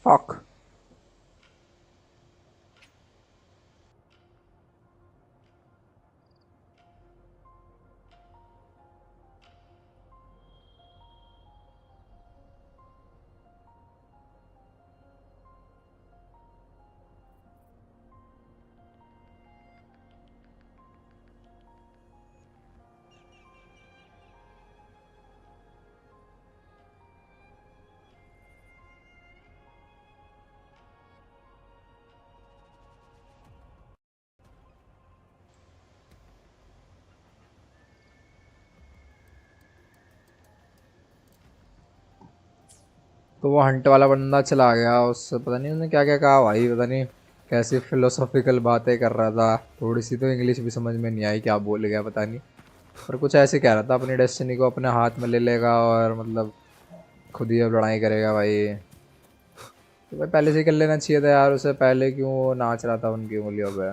Fuck. तो वो Hunt वाला बंदा चला गया, उससे पता नहीं उसने क्या क्या कहा भाई, पता नहीं कैसी फिलोसॉफिकल बातें कर रहा था। थोड़ी सी तो इंग्लिश भी समझ में नहीं आई क्या बोल गया पता नहीं, पर कुछ ऐसे कह रहा था अपनी डेस्टिनी को अपने हाथ में ले लेगा और मतलब खुद ही अब लड़ाई करेगा भाई। तो भाई पहले से ही कर लेना चाहिए था यार उसे, पहले क्यों वो नाच रहा था उनकी उंगलियों पे।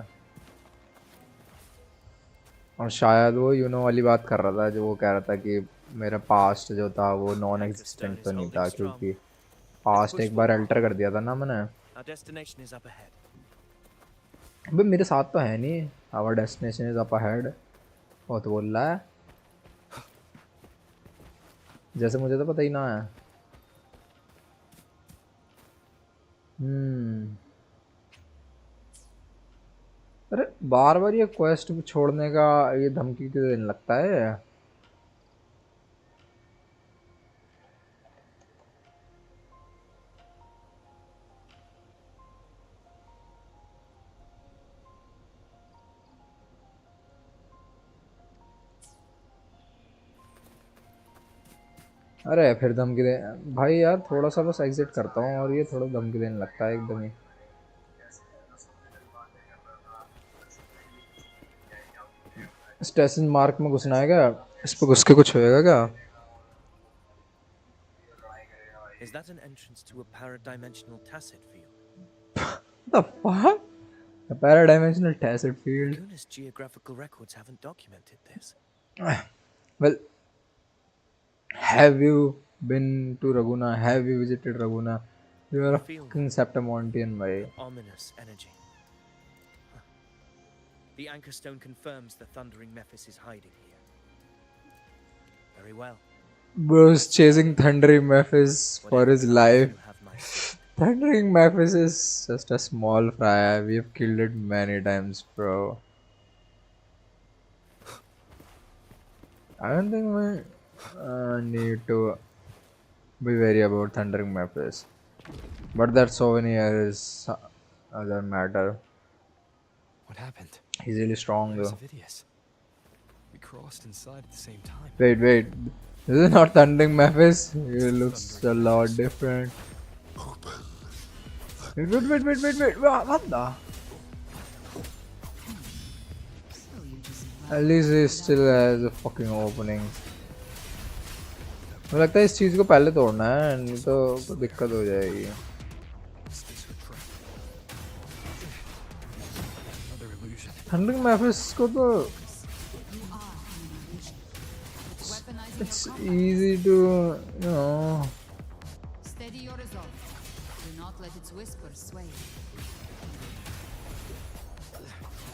और शायद वो यूनो वाली बात कर रहा था, जो वो कह रहा था कि मेरा पास्ट जो था वो नॉन एग्जिस्टेंट तो नहीं था, क्योंकि पास्ट एक बार अल्टर कर दिया था ना मैंने। अबे मेरे साथ तो है नहीं। Our destination is up ahead, बहुत बोल रहा है जैसे मुझे तो पता ही ना है। हम्म। अरे बार बार ये क्वेस्ट छोड़ने का ये धमकी क्यों देने लगता है। अरे फिर धमकी दे भाई यार, थोड़ा सा बस एग्जिट करता हूँ और ये थोड़ा धमकी देने लगता है एकदम ही। स्टेशन मार्क में घुसना है क्या, इस पे घुस के कुछ होएगा क्या। Is that an entrance to a paradimensional tacit field? The fuck? A paradimensional tacit field. Kuna's geographical records haven't documented this. Well, have you been to Raguna? Have you visited Raguna? You are a Feel fucking Septimontian, the bhai. ominous energy. Huh. The anchor stone confirms the thundering Mephis is hiding here. Very well. Bro's chasing Thundering Mephis for Whatever his comes, life. you have my support. Thundering Mephis is just a small fry. We have killed it many times, bro. I don't think we need to be wary about Thundering Mephis. But that souvenir is other matter. What happened? He's really strong Where's though. Avidius? We crossed inside at the same time. Wait. This is not Thundering Mephis. He looks a lot different. Wait. What the? At least he still has a fucking opening. मुझे लगता है इस चीज को पहले तोड़ना है, नहीं तो दिक्कत हो जाएगी। Thundering Mephis को तो it's easy to, you know. Steady your resolve. Do not let its whispers sway.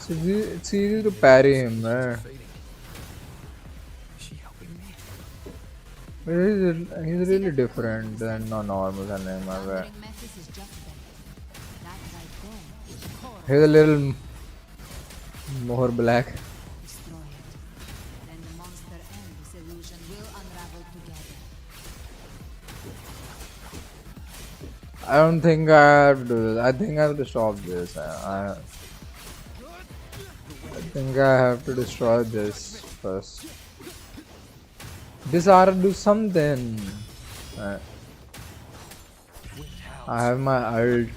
It's easy to parry him, man. He's really different than a normal anime. He's a little more black. Destroy it. Then the monster and this illusion will unravel together. I don't think I have to do this. I think I have to stop this. I think I have to destroy this first. This ought to do something. I have my ult.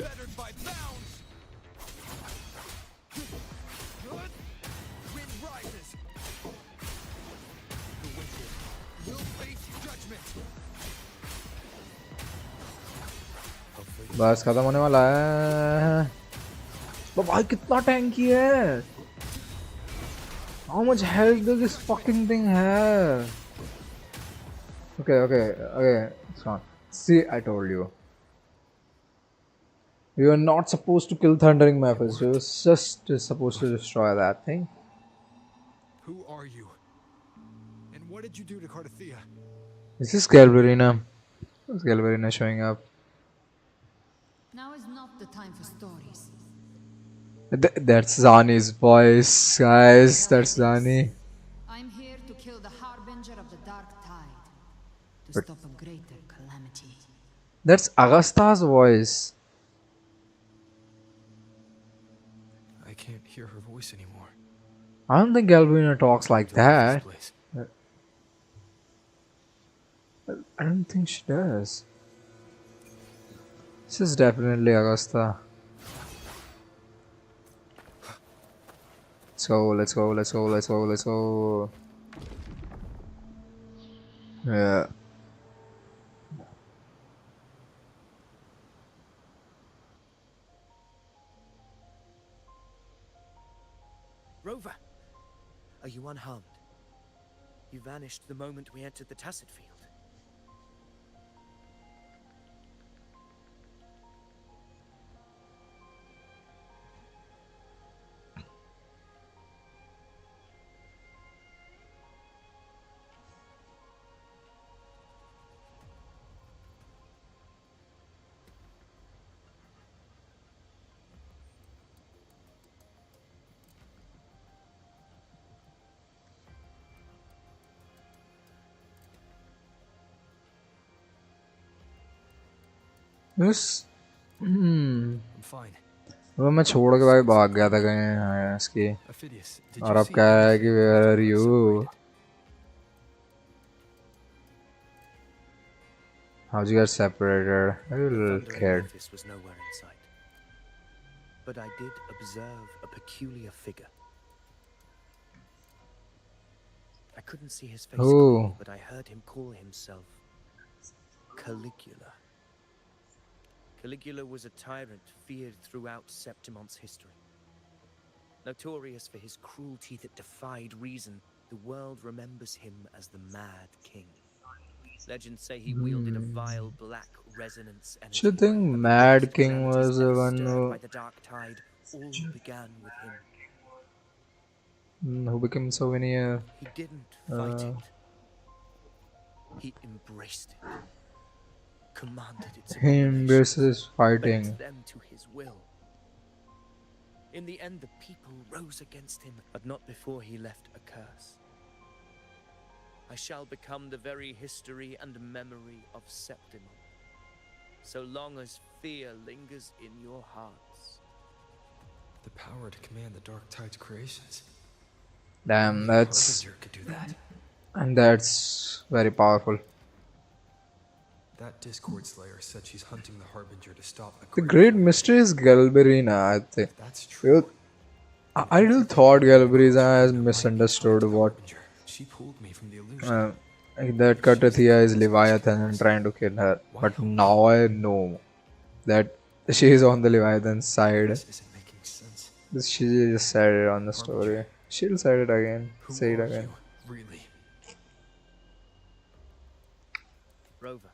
बस खत्म होने वाला है। तो भाई कितना टैंकी है। How much health does this fucking thing have? Okay, it's gone. See, I told you. We were not supposed to kill Thundering Memphis. We were just supposed to destroy that thing. Who are you? And what did you do to Cardathea? Is this Galbrena? Is Galbrena showing up? Now is not the time for stories. That's Zani's voice, guys. That's Zani. I'm here to kill the harbinger of the dark tide, to But- stop a greater calamity. That's Agasta's voice. I can't hear her voice anymore. I don't think Galbrena talks like To leave this that. place. I don't think she does. This is definitely Agasta. Let's go, let's go, let's go, let's go, let's go. Yeah. Rover, are you unharmed? You vanished the moment we entered the Tacit Field. Yes. I'm fine. वो मैं छोड़ के भाई भाग गया था कहीं इसकी Ophidius, did और you अब see क्या है कि anything where after are we you? separated? How'd you get separated? I The little thundering kid. Memphis was nowhere in sight. But I did observe a peculiar figure. I couldn't see his face Who? clearly, but I heard him call himself Caligula. Caligula was a tyrant feared throughout Septimon's history. Notorious for his cruelty that defied reason, the world remembers him as the Mad King. Legends say he wielded a vile black resonance energy. Should think and the Mad great King calamities was the ever one stirred by who, the dark tide all began with him. who became so many. He didn't fight Uh, it. He embraced it. Commanded its He abominations. embraces fighting. Bent them to his will. In the end, the people rose against him, but not before he left a curse. I shall become the very history and memory of Septimon, so long as fear lingers in your hearts. The power to command the Dark Tide's creations. Damn, Only a that's Harbinger could do that. very powerful. That Discord Slayer said she's hunting the Harbinger to stop The great mystery is Galbrena, I think. If that's true. I really thought Galbrena has misunderstood what She pulled me from the illusion. that Cardathea is Leviathan and trying to kill her. But now I know that she is on the Leviathan side. This isn't making sense. She just said it on the story. She'll say it again. Who Say it are again. you, really? Rover,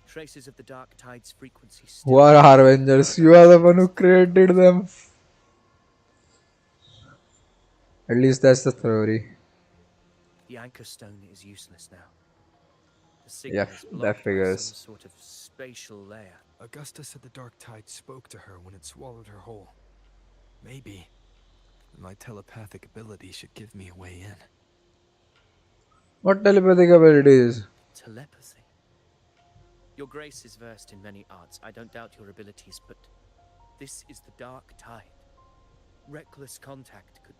traces of the dark tide's frequency Who are Harbingers? You are the one who created them. At least that's the theory. The anchor stone is useless now. The Yeah, signal is that blocked by figures. some sort of spatial layer. Augusta said the Dark Tide spoke to her when it swallowed her whole. Maybe my telepathic ability should give me a way in. What telepathic abilities? Telepathy. Your grace is versed in many arts. I don't doubt your abilities, but this is the dark tide. Reckless contact could...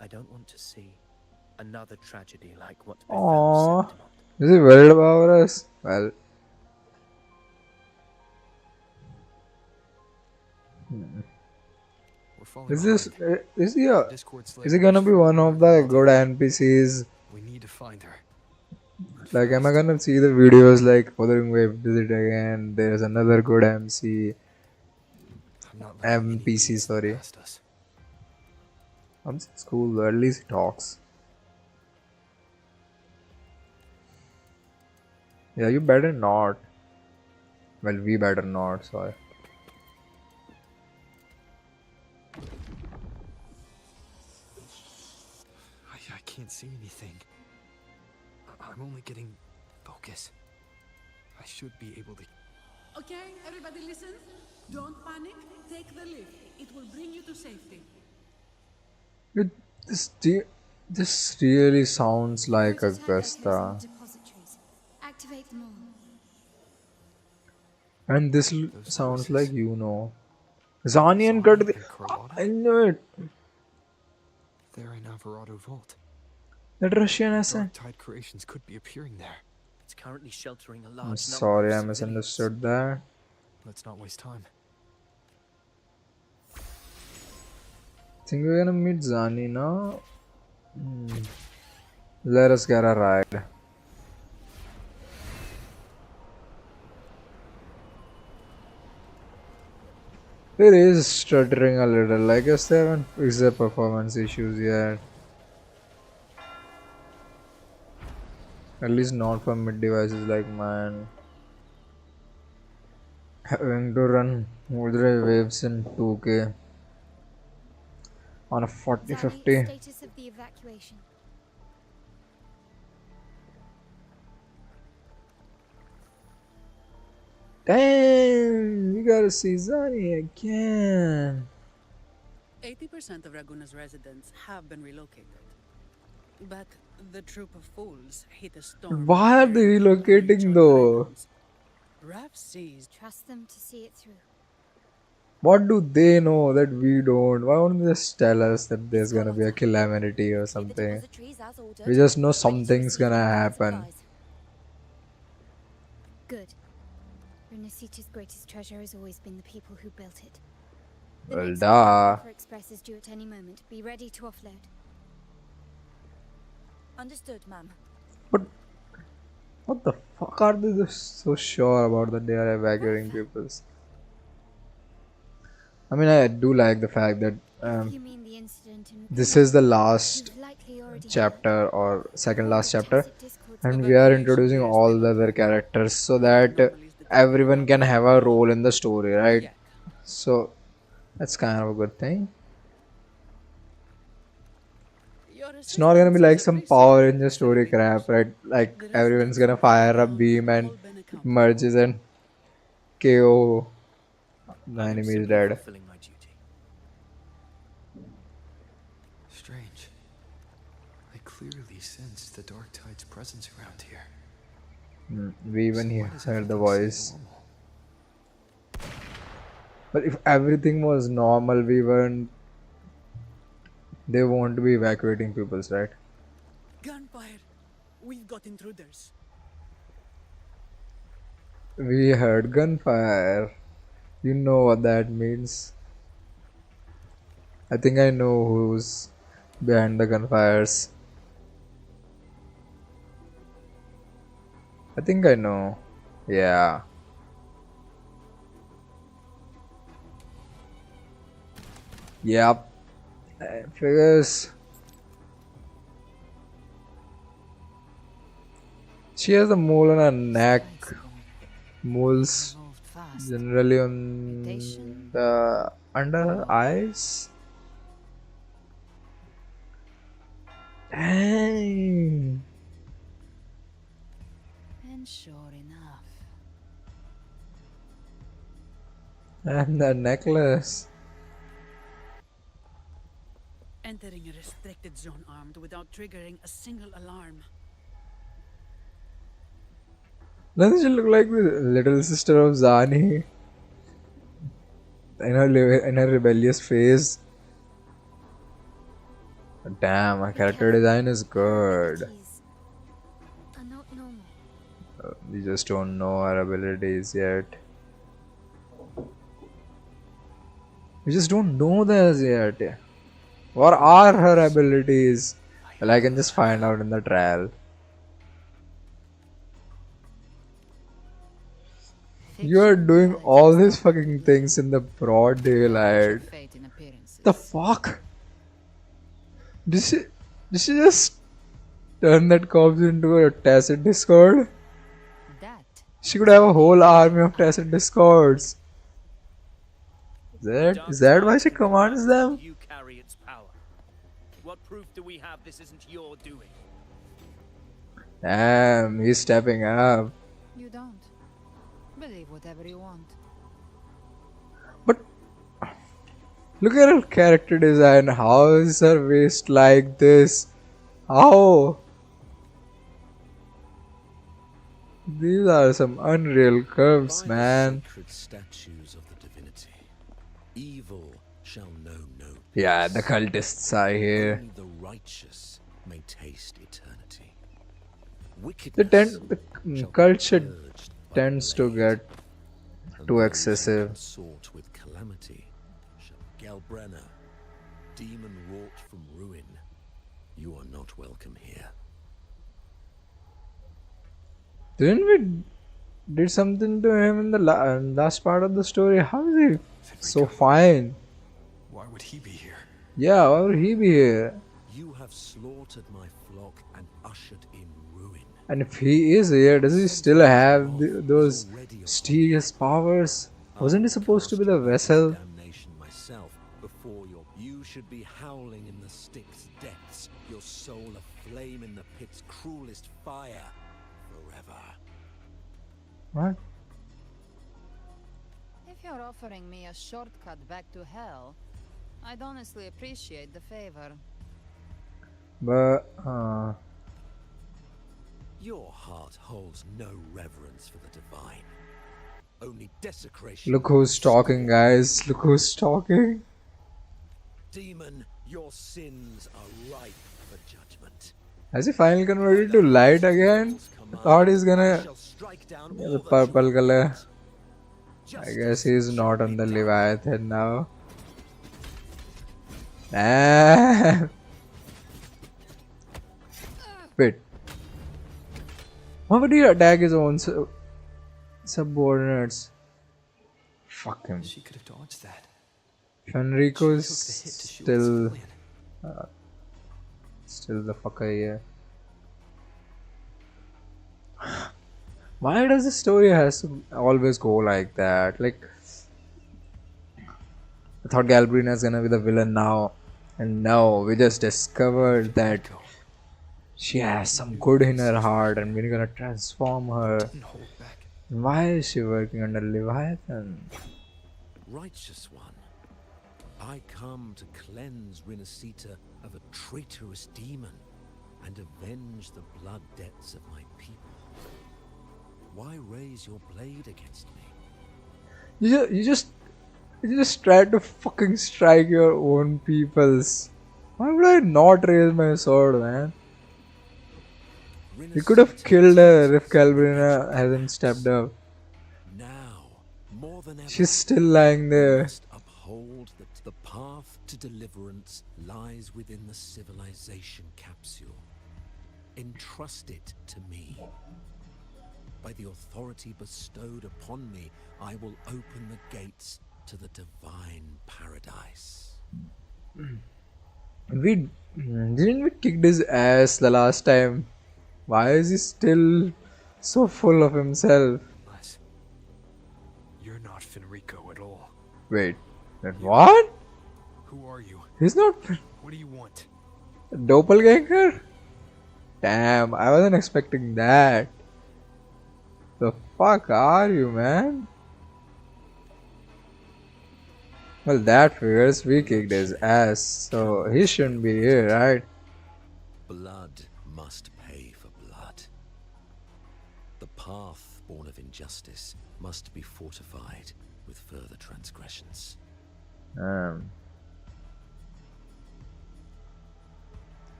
I don't want to see another tragedy like what befell Aww. Septimon. Is he worried about us? Well, We're falling is this behind. is he The Discord Slayer is he gonna be one of the good NPCs? We need to find her. Like, am I gonna see the videos like Wuthering Waves did it again? There's another good MC. I'm not letting any NPC, beast slip sorry. past us. It's cool though, at least he talks. Yeah, you better not. Well, we better not, sorry. can't see anything. I'm only getting focus. I should be able to. Okay, everybody listen. Don't panic. Take the lift. It will bring you to safety. It, this really sounds like Augusta. Depositories. Activate them all. And this Those sounds voices. like Zani and cut the. Carlotta? I knew it. They're in Alvarado Vault. That Russian accent. Dark Tide creations could be appearing there. It's currently sheltering a large I'm number sorry, of I civilians. misunderstood that. Let's not waste time. Think we're gonna meet Zani now? Let us get a ride. It is stuttering a little. I guess they haven't fixed the performance issues yet. At least not for mid devices like mine. Having to run Wuthering Waves in 2K on a 4050. Status of the evacuation. Damn, we gotta see Zani again. 80% of Raguna's residents have been relocated. But the troop of fools hit a storm. Why are they relocating though? Rav sees. Trust them to see it through. What do they know that we don't? Why won't they just tell us that there's gonna be a calamity or something? We just know something's gonna happen. Good. Renacita's greatest treasure has always been the people who built it. The Well, next duh. for Express is due at any moment. Be ready to offload. Understood, ma'am. But what the fuck are they just so sure about that they are evacuating peoples? I mean, I do like the fact that You mean the incident in this is the last You've likely already chapter or second last chapter, Discord and we are introducing all the other characters so that everyone can have a role in the story, right? So that's kind of a good thing. It's not gonna be like some Power Ranger story crap, right? Like everyone's gonna fire a beam and it merges and KO the I am enemy is simply dead. fulfilling my duty. Strange. I clearly sense the Dark Tide's presence around here. We even So why does heard the everything seem voice. normal? But if everything was normal, they won't be evacuating peoples, right? Gunfire. We've got intruders. We heard gunfire. You know what that means. I think I know who's behind the gunfires. I think I know. Yeah. Yep. Figures. She has a mole on her neck. Moles moved fast. generally on Reputation. the under her eyes. Dang. And sure enough. And the necklace. Entering a restricted zone armed without triggering a single alarm. Doesn't she look like the little sister of Zani? In her rebellious phase. Damn, her character design is good. Abilities are not normal. We just don't know her abilities yet. We just don't know those yet. What are her abilities? Well, I can just find out in the trial. You are doing all these fucking things in the broad daylight. Fate in appearances. The fuck? Did she just turn that corpse into a tacit discord? That She could have a whole army of tacit discords. Is that why she commands them? You carry its power. What proof do we have this isn't your doing? Damn, he's stepping up. You don't. Believe whatever you want. But look at her character design. How is her waist like this? How? These are some unreal curves, By man. the sacred statues of the divinity, evil shall know no peace. Yeah, the cultists are here. Only the righteous may taste eternity. The Wickedness shall be culture purged by tends to blade, get and too those who excessive. consort with calamity shall Galbrena, demon wrought from ruin. You are not welcome here. Didn't we did something to him in the last part of the story? How is he so fine? Why would he be here? Yeah, why would he be here? You have slaughtered my flock and ushered in ruin. And if he is here, does he still have those mysterious powers? Wasn't he supposed to be the vessel? Damnation myself before you should be howling in the Styx depths, your soul aflame in the pit's cruelest fire forever. What? If you're offering me a shortcut back to hell, I'd honestly appreciate the favor. But Your heart holds no reverence for the divine. Only desecration. look who's talking, guys. Look who's talking. Demon, your sins are ripe for judgment. Has he finally converted to light again? I thought he's gonna the purple color. I guess he's not on the Leviathan now. Ah. Wait. Why would he attack his own subordinates? Fuck him. She could have dodged that. Fenrico's She took the hit to shoot the still civilian. the fucker here. Why does the story has to always go like that? Like, I thought Galbrena is gonna be the villain now, and no, we just discovered that she has some good in her heart, and we're gonna transform her. Didn't hold back. Why is she working under Leviathan? Righteous one, I come to cleanse Rinasita of a traitorous demon and avenge the blood debts of my people. Why raise your blade against me? You just tried to fucking strike your own peoples. Why would I not raise my sword, man? You could have killed her if Galbrena hasn't stepped up. Now, more than ever, She's still lying you there. must uphold that the path to deliverance lies within the civilization capsule. Entrust it to me. By the authority bestowed upon me, I will open the gates to the divine paradise. Didn't we kick his ass the last time? Why is he still so full of himself? Unless you're not Fenrico at all. Wait, what? Who are you? He's not What do you want? a doppelganger? Damn, I wasn't expecting that. The fuck are you, man? Well, that figures we kicked his ass, so he shouldn't be here, right? Blood must pay for blood. The path born of injustice must be fortified with further transgressions.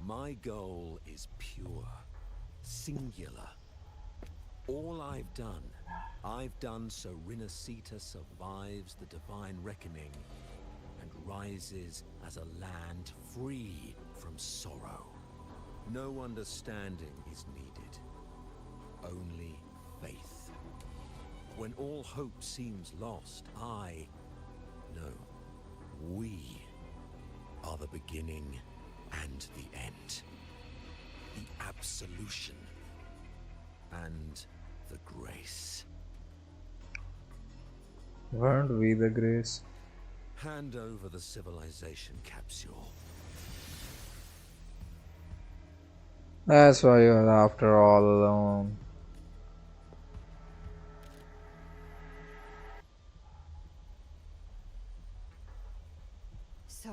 My goal is pure, singular. All I've done so Rinasita survives the divine reckoning and rises as a land free from sorrow. No understanding is needed, only faith. When all hope seems lost, we are the beginning and the end. The absolution and the grace. Weren't we the grace? Hand over the civilization capsule. That's why you're after all alone. So,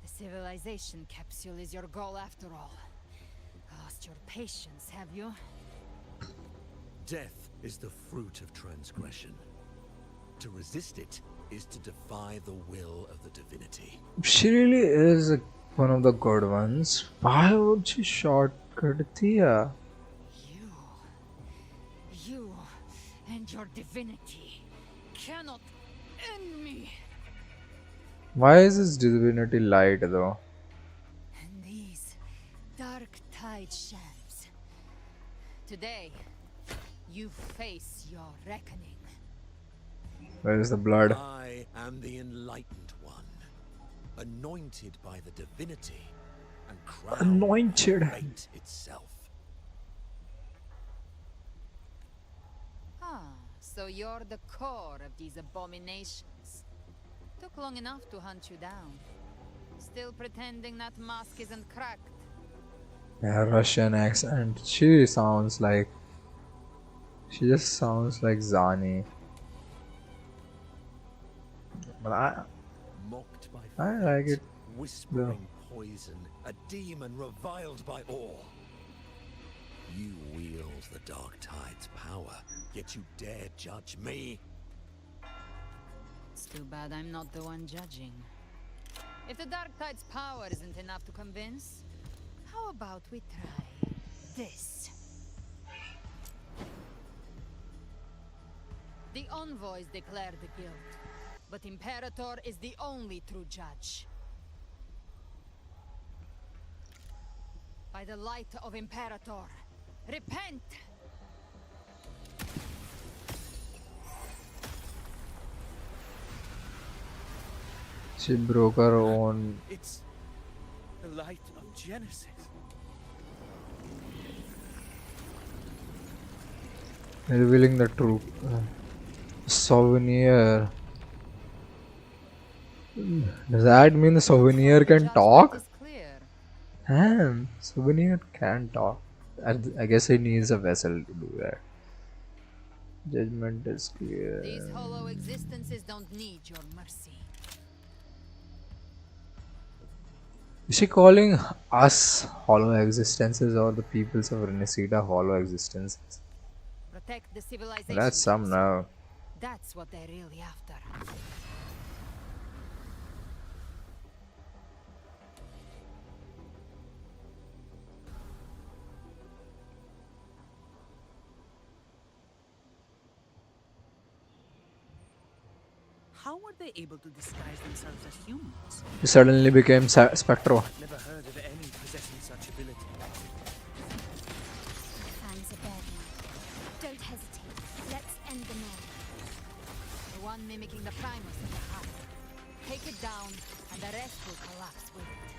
the civilization capsule is your goal after all. Lost your patience, have you? Death is the fruit of transgression. To resist it is to defy the will of the divinity. She really is one of the good ones. Why would she shortcut Thea? You and your divinity cannot end me. Why is this divinity light though? And these dark tide shams. Today, you face your reckoning. Where is the blood? I am the enlightened one, anointed by the divinity and crowned Anointed. with fate itself. Ah, so you're the core of these abominations. Took long enough to hunt you down. Still pretending that mask isn't cracked. Yeah, Russian accent. She sounds like. She just sounds like Zani. But Mocked by I fate, like it. whispering poison, a demon reviled by all. You wield the Dark Tide's power, yet you dare judge me. It's too bad I'm not the one judging. If the Dark Tide's power isn't enough to convince, how about we try this? The envoys declare the guilt, but Imperator is the only true judge. By the light of Imperator, repent! She broke her own. It's the light of Genesis. Revealing the truth. Souvenir. Does that mean the souvenir can Judgment talk? is clear. Damn, souvenir can talk. I guess he needs a vessel to do that. Judgment is clear. These hollow existences don't need your mercy. Is she calling us hollow existences or the peoples of Renesida hollow existences? Protect the civilization. That's some capsule. now. That's what they're really after. How were they able to disguise themselves as humans? He suddenly became Spectro. Never heard of any possessing such ability. Fangs are burning. Don't hesitate. Let's end them all. The one mimicking the Primus in the heart. Take it down, and the rest will collapse with it.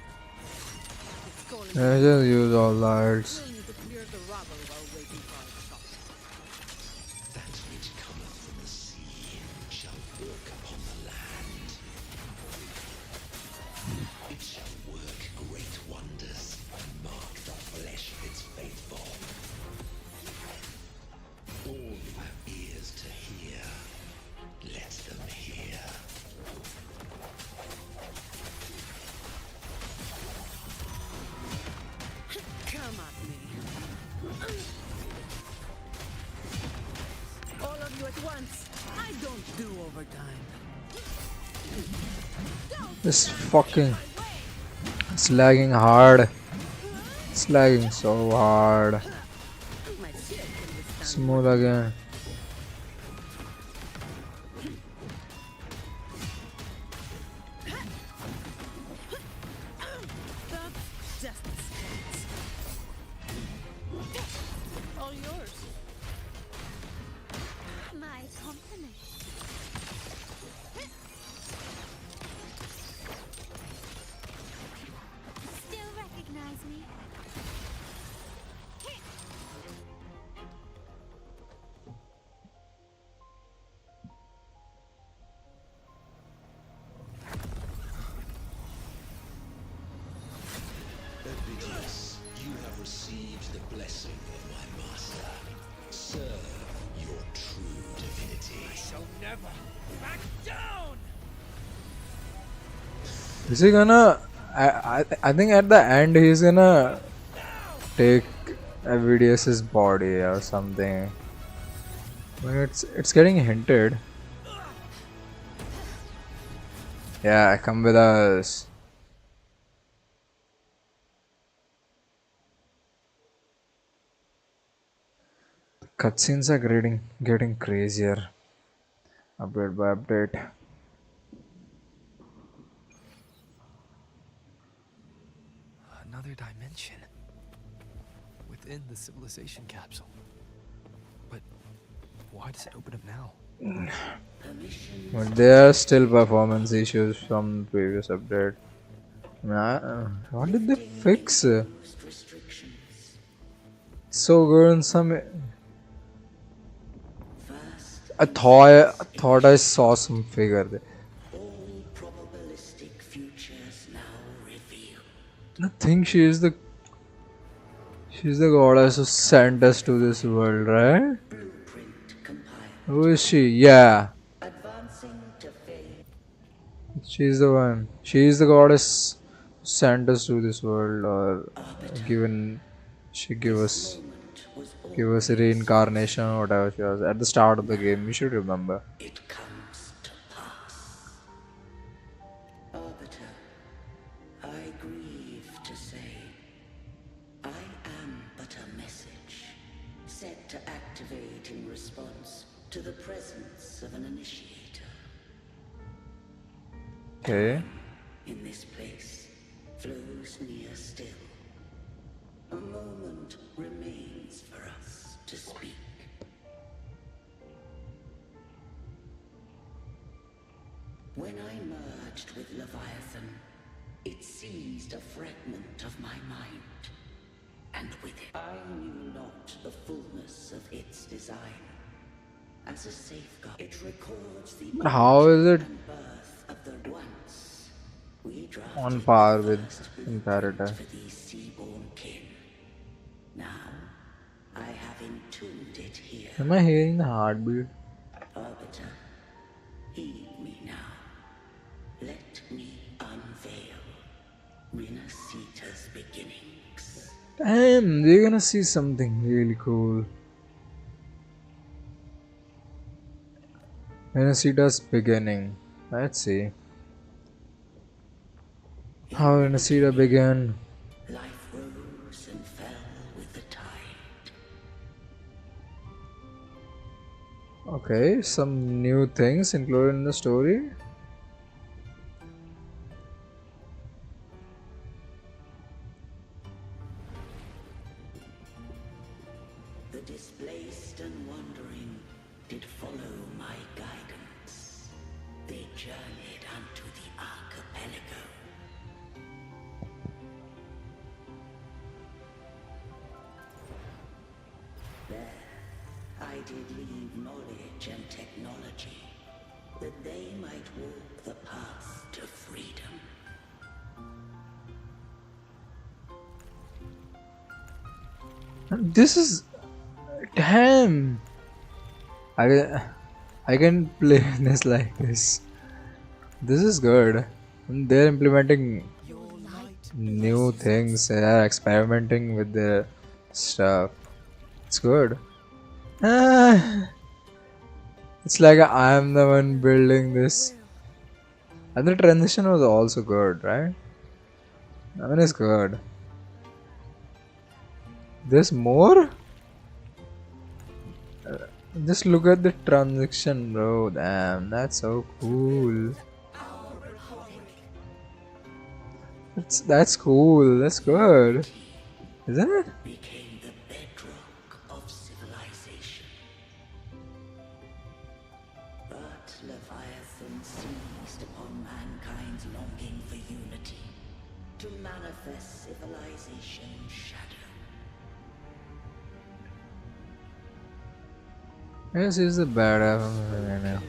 It's calling. I just use all lights. We'll need to clear the rubble while waiting for our shot. That which cometh from the sea shall walk upon the land. It shall work great wonders and mark the flesh of its faithful. All who have ears to hear, let them hear. Come at me. All of you at once. I don't do overtime. This fucking. It's lagging hard. It's lagging so hard. My shit can withstand. Smooth again. That's just the start. All yours. My compliments. Still recognize me? Invidious, you have received the blessing of my master. Serve your true divinity. I shall never back down! Is he gonna? I think at the end he's gonna take Avidius's body or something. I mean, it's getting hinted. Yeah, come with us. Cutscenes are getting crazier. Update by update. Another dimension. Within the civilization capsule. But why does it open up now? But there are still performance issues from the previous update. What did they fix? So good in some. I thought I saw some figure there. All probabilistic futures now revealed. I think she's the goddess who sent us to this world, right? Blueprint compiled. Who is she? Yeah, Advancing to fame. she's the one. She's the goddess who sent us to this world, or she give us a reincarnation or whatever she was at the start of the game. You should remember. It comes to pass. Arbiter, I grieve to say, I am but a message set to activate in response to the presence of an initiator. Okay. In this place flows near still. A moment remains for us to speak. When I merged with Leviathan, it seized a fragment of my mind, and with it I knew not the fullness of its design. As a safeguard, it records the How is it and birth of the once we drafted on par the with first blueprint Imperator? for these seaborn kin. Now I have entombed it here. Am I hearing the heartbeat? Arbiter, heed me now. Let me unveil Rinasita's beginnings. Damn, we're gonna see something really cool. Renacita's beginning. Let's see. How Renacita began. Life rose and fell with the tide. Okay, some new things included in the story. The displaced and wandering did follow my guidance. They journeyed unto the archipelago. There, I did leave knowledge and technology, that they might walk the path to freedom. This is damn. I can play this like this. This is good. And they're implementing new things. They're experimenting with the stuff. It's good. Ah, it's like I'm the one building this. And the transition was also good, right? I mean, it's good. There's more? Just look at the transition, bro. Damn, that's so cool. That's cool. That's good. Isn't it? Became the bedrock of civilization. But Leviathan seized upon mankind's longing for unity, to manifest civilization's shadow. Yes, he's the badass. My name,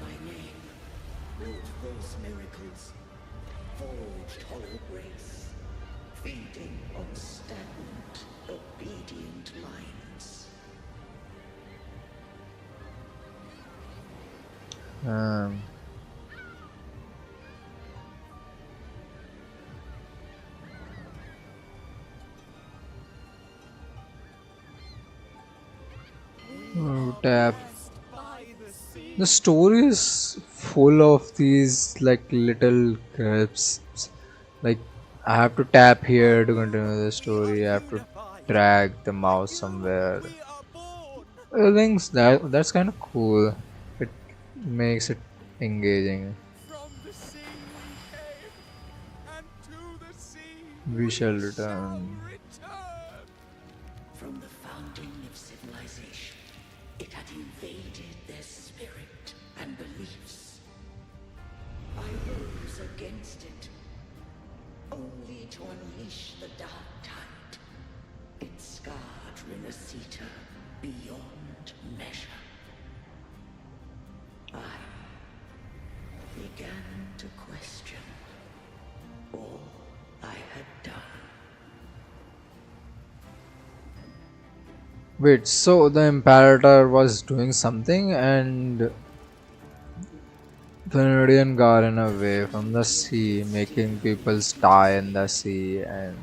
wrought false miracles, forged hollow grace, feeding on stagnant, obedient minds. Tap. The story is full of these like little clips. Like I have to tap here to continue the story. I have to drag the mouse somewhere. I think that's kind of cool. It makes it engaging. From the sea we came, and to the sea We shall shall return. return. From the founding of civilization, it had invaded their spirit and beliefs. I rose against it, only to unleash the dark tide. It scarred Renacita beyond measure. I began to question all I had done. Wait, so the Imperator was doing something and Threnodian got in away from the sea, making people die in the sea and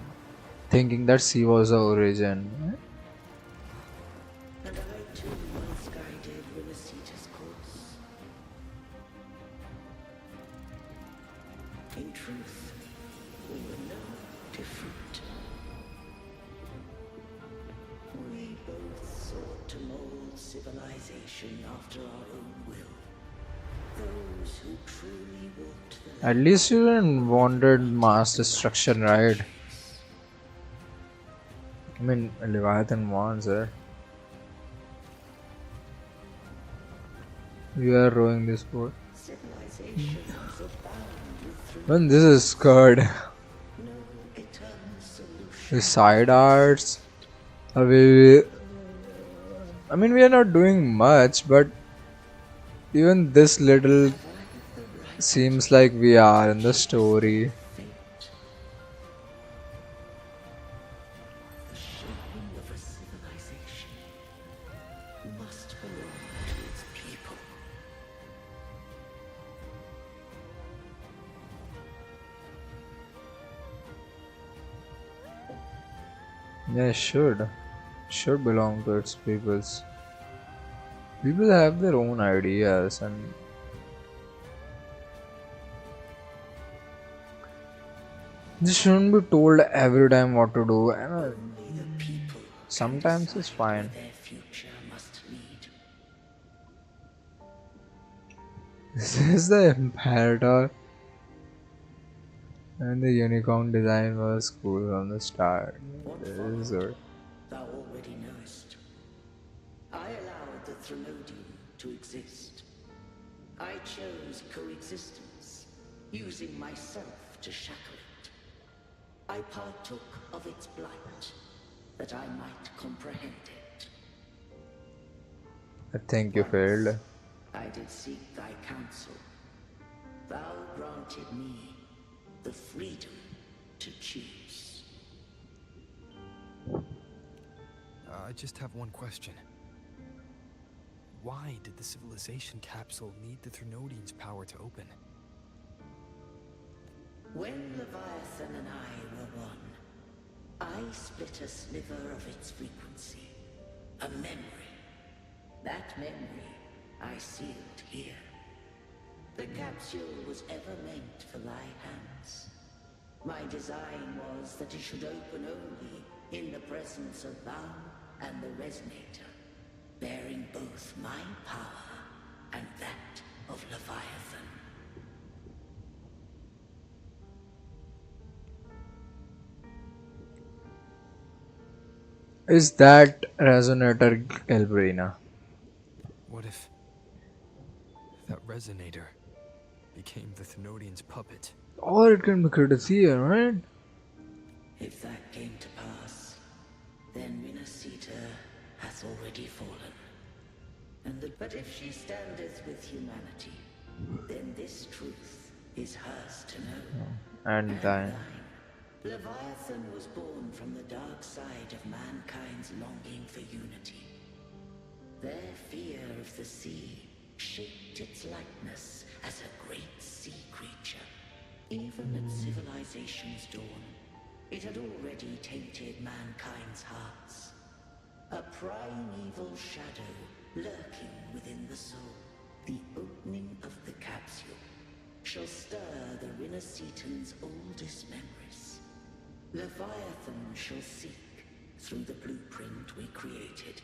thinking that sea was the origin. And I too once guided Renacita's course. In truth, we were no different. We both sought to mold civilization after our own will. Those who truly walked the At least you didn't wanted mass destruction, right? I mean, Leviathan wants it. We are rowing this boat. civilizations abound with When this is scared. no eternal solution. The side arts. We we are not doing much, but even this little seems like we are in the story. The shaping of a civilization must belong to its people. Yeah, should belong to its peoples. People have their own ideas and they shouldn't be told every time what to do. Only the people Sometimes it's decide fine. where their future must lead. This is the Imperator. And the unicorn design was cool from the start. What This is followed, good. thou already knowest. I allowed the Threnodian to exist. I chose coexistence, using myself to shackle it. I partook of its blight, that I might comprehend it. I think you failed. I did seek thy counsel. Thou granted me the freedom to choose. I just have one question. Why did the civilization capsule need the Threnodian's power to open? When Leviathan and I were one, I split a sliver of its frequency. A memory. That memory I sealed here. The capsule was ever meant for thy hands. My design was that it should open only in the presence of thou and the Resonator, bearing both my power and that of Leviathan. Is that resonator Galbrena? What if that resonator became the Threnodian's puppet? Or it can be Criticia, right? If that came to pass, then Renacita hath already fallen. But if she standeth with humanity, then this truth is hers to know. And thine. Leviathan was born from the dark side of mankind's longing for unity. Their fear of the sea shaped its likeness as a great sea creature. Even at civilization's dawn, it had already tainted mankind's hearts. A primeval shadow lurking within the soul. The opening of the capsule shall stir the Rinascitan's oldest memories. Leviathan shall seek, through the blueprint we created,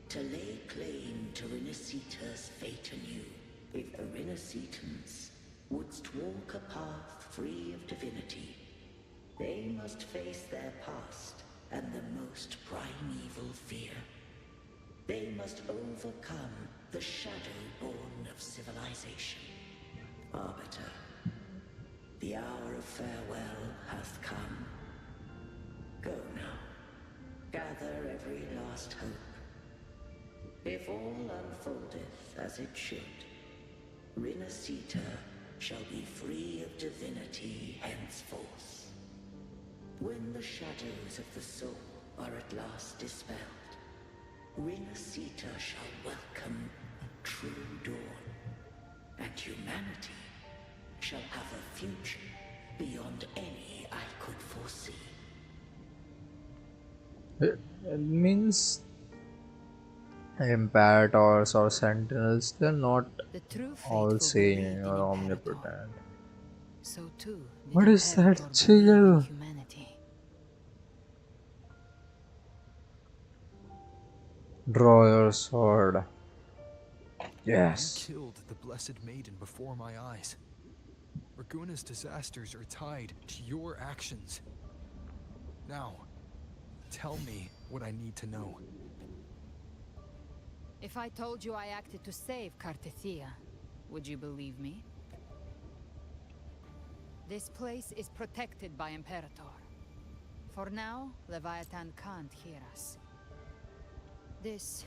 to lay claim to Rinascita's fate anew. If the Rinascitans wouldst walk a path free of divinity, they must face their past and the most primeval fear. They must overcome the shadow born of civilization. Arbiter, the hour of farewell hath come. Go now. Gather every last hope. If all unfoldeth as it should, Rinascita shall be free of divinity henceforth. When the shadows of the soul are at last dispelled, Rinascita shall welcome a true dawn, and humanity shall have a future beyond any I could foresee. It means imperators or sentinels, they're not The true fate all will be seeing wreathed in or Imperator. omnipotent. So too did What is that Imperator believe in chill? humanity. Draw your sword. Yes. You killed the Blessed Maiden before my eyes. Raguna's disasters are tied to your actions. Now, tell me what I need to know. If I told you I acted to save Cartethia, would you believe me? This place is protected by Imperator. For now, Leviathan can't hear us. This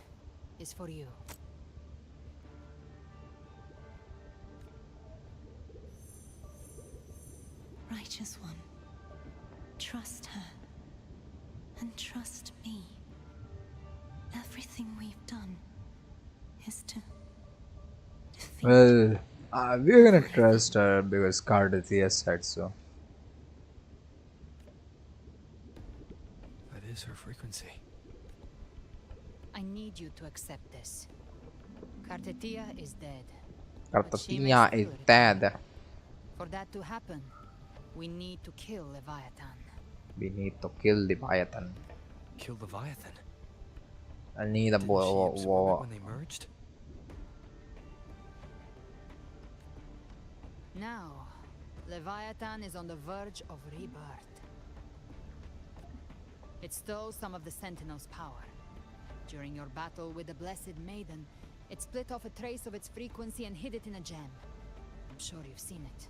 is for you. Righteous One, trust her. And trust me. Everything we've done is to defeat. Well, we're gonna trust her because Cardathia said so. That is her frequency. I need you to accept this. Cartethia is dead. but she may Cardathia still is return. dead. For that to happen, we need to kill Leviathan. We need to kill Leviathan. Kill Leviathan. I need a Didn't she boy. absorb it when they merged? Now, Leviathan is on the verge of rebirth. It stole some of the Sentinel's power. During your battle with the Blessed Maiden, it split off a trace of its frequency and hid it in a gem. I'm sure you've seen it.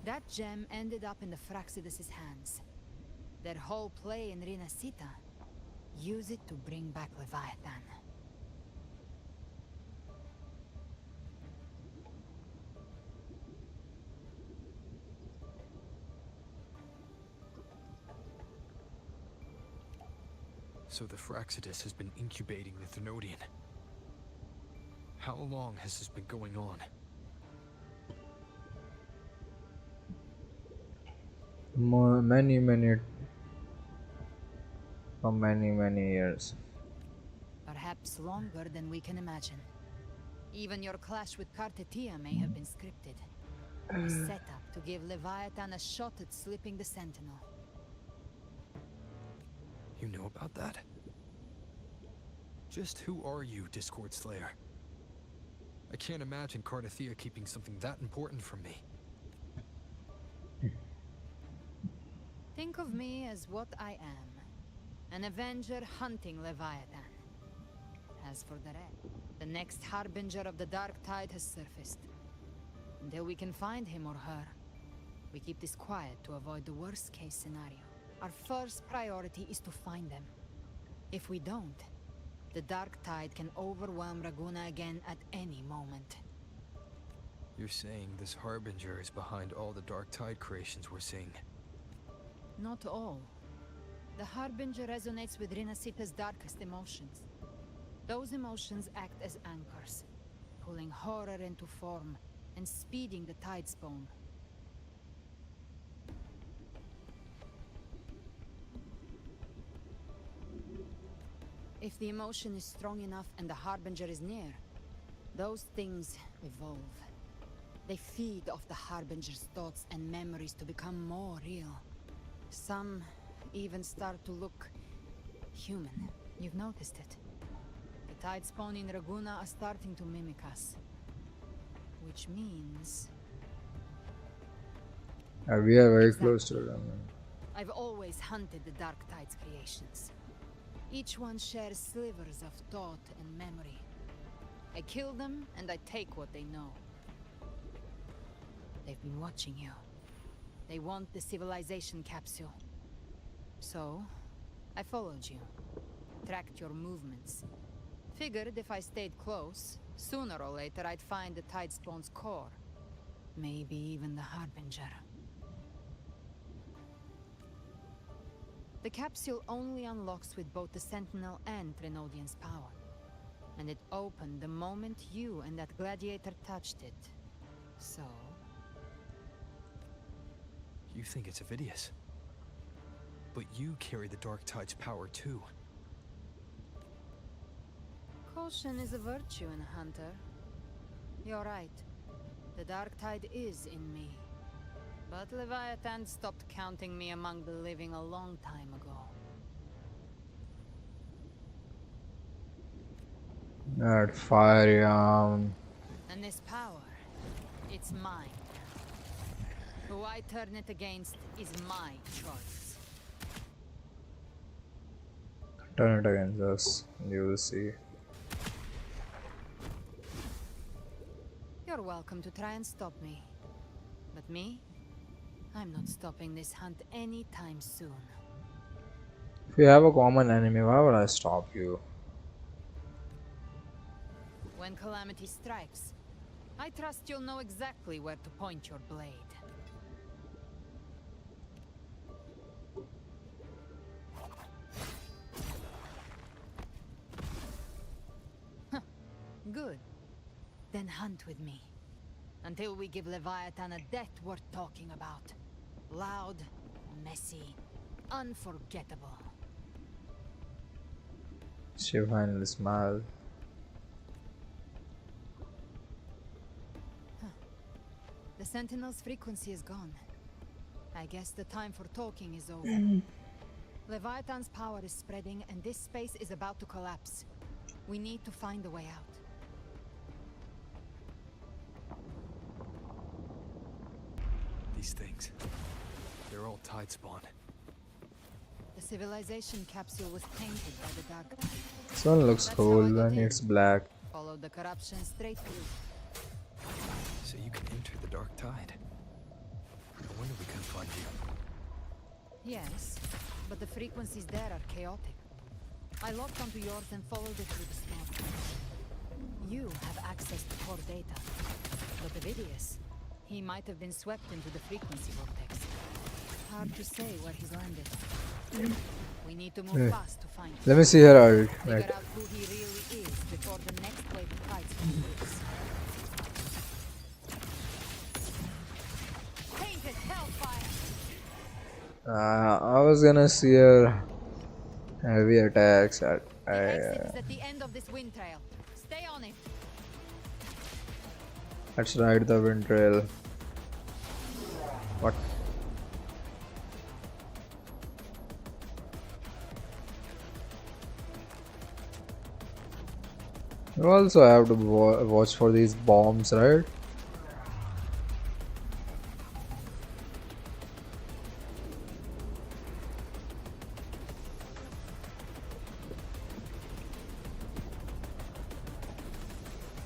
That gem ended up in the Fraxidus' hands. Their whole play in Rinascita. Use it to bring back Leviathan. So the Fraxidus has been incubating the Threnodian. How long has this been going on? For many years. Perhaps longer than we can imagine. Even your clash with Cartethia may have been scripted. A setup to give Leviathan a shot at slipping the Sentinel. You know about that? Just who are you, Discord Slayer? I can't imagine Cartethia keeping something that important from me. Think of me as what I am. An Avenger hunting Leviathan. As for the rest, the next Harbinger of the Dark Tide has surfaced. Until we can find him or her, we keep this quiet to avoid the worst case scenario. Our first priority is to find them. If we don't, the Dark Tide can overwhelm Raguna again at any moment. You're saying this Harbinger is behind all the Dark Tide creations we're seeing? Not all. The Harbinger resonates with Rinasita's darkest emotions. Those emotions act as anchors, pulling horror into form and speeding the Tidespawn. If the emotion is strong enough and the Harbinger is near, those things evolve. They feed off the Harbinger's thoughts and memories to become more real. Some even start to look human. You've noticed it. The Tidespawn in Raguna are starting to mimic us. Which means... We are very Exactly. close to them. I've always hunted the Dark Tide's creations. Each one shares slivers of thought and memory. I kill them and I take what they know. They've been watching you. They want the civilization capsule. So, I followed you. Tracked your movements. Figured if I stayed close, sooner or later I'd find the Tidespawn's core. Maybe even the Harbinger. The capsule only unlocks with both the Sentinel and Threnodian's power. And it opened the moment you and that gladiator touched it. So... You think it's Avidius. But you carry the Dark Tide's power too. Caution is a virtue in a hunter. You're right. The Dark Tide is in me. But Leviathan stopped counting me among the living a long time ago. That fire, And this power, it's mine. Who I turn it against is my choice. turn it against us. You will see. You're welcome to try and stop me. But me? I'm not stopping this hunt anytime soon. If you have a common enemy, why would I stop you? When calamity strikes, I trust you'll know exactly where to point your blade. Good. Then hunt with me. Until we give Leviathan a death worth talking about. Loud, messy, unforgettable. She finally smiled. The Sentinel's frequency is gone. I guess the time for talking is over. Leviathan's power is spreading and this space is about to collapse. We need to find a way out. These things. They're all Tidespawn. The civilization capsule was tainted by the Dark Tide. This one looks That's cool, how I got and in. it's black. Followed the corruption straight through. So you can enter the Dark Tide. No wonder we couldn't find you. Yes, but the frequencies there are chaotic. I locked onto yours and followed it through the storm. You have access to core data. But Avidius, he might have been swept into the frequency vortex. Hard to say where he's landed. We need to move fast to find him. Let me see her ult. Figure Right. out who he really is before the next wave of fights begins. Tainted hellfire! I was gonna see her heavy attacks. The exit is at the end of this wind trail. Stay on it. Let's ride the wind trail. What? You also have to watch for these bombs, right?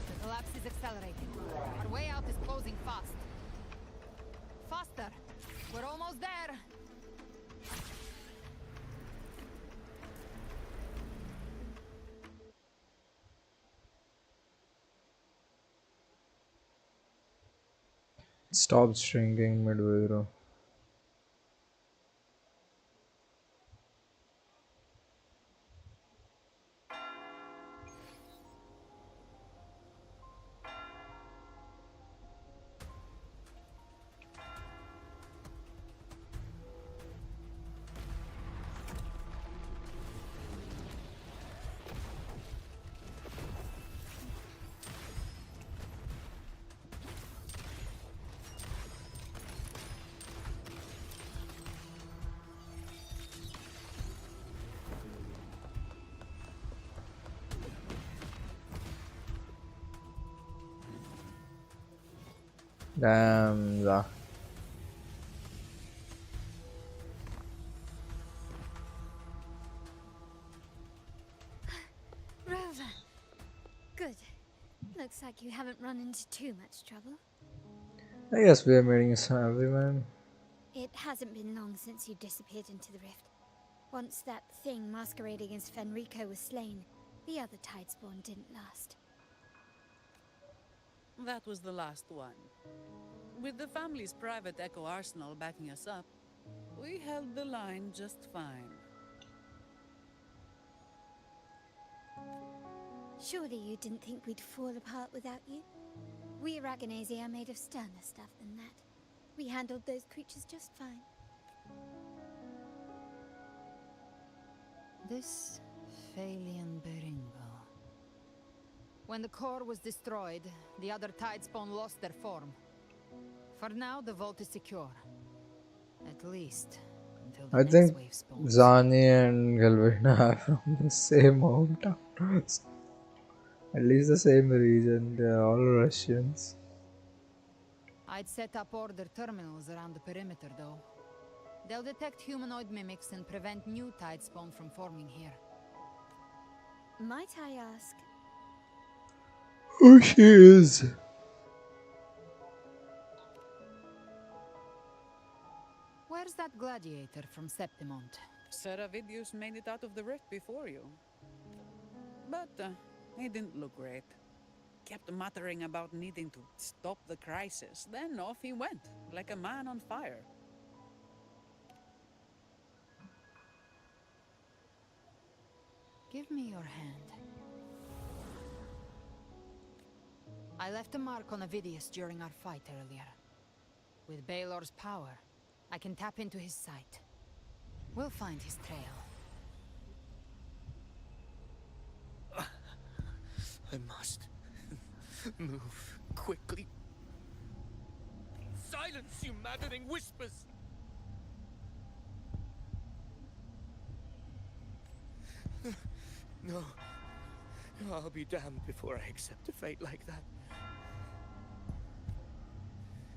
The collapse is accelerating. Our way out is closing fast. Faster! We're almost there! Stop shrinking midway through. Damn. Rover! Good. Looks like you haven't run into too much trouble. I guess we are meeting everyone. It hasn't been long since you disappeared into the rift. Once that thing masquerading as Fenrico was slain, the other Tidespawn didn't last. That was the last one. With the family's private echo arsenal backing us up, we held the line just fine. Surely you didn't think we'd fall apart without you? We Aragonese are made of sterner stuff than that. We handled those creatures just fine. This Phalian Beringo. When the core was destroyed, the other Tidespawn lost their form. For now, the vault is secure. At least, until the I next think wave spawns. Zani and Galbrena are from the same hometown. At least the same region. They are all Russians. I'd set up order terminals around the perimeter, though. They'll detect humanoid mimics and prevent new Tidespawn from forming here. Might I ask? Who she is? Where's that gladiator from Septimont? Seravidius made it out of the rift before you. But he didn't look great. Kept muttering about needing to stop the crisis. Then off he went, like a man on fire. Give me your hand. I left a mark on Avidius during our fight earlier. With Baelor's power, I can tap into his sight. We'll find his trail. I must move quickly. Silence, you maddening whispers! No. I'll be damned before I accept a fate like that.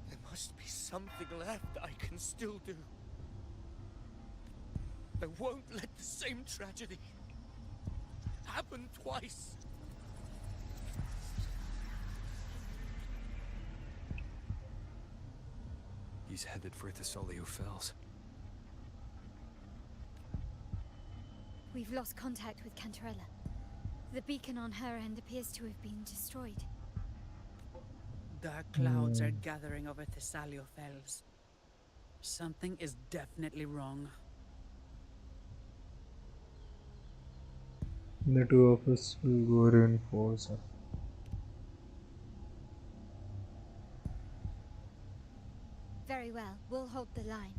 There must be something left I can still do. I won't let the same tragedy happen twice. He's headed for Thessalio Fells. We've lost contact with Cantarella. The beacon on her end appears to have been destroyed. Dark clouds are gathering over Thessalio Fells. Something is definitely wrong. The two of us will go reinforce her. Very well, we'll hold the line.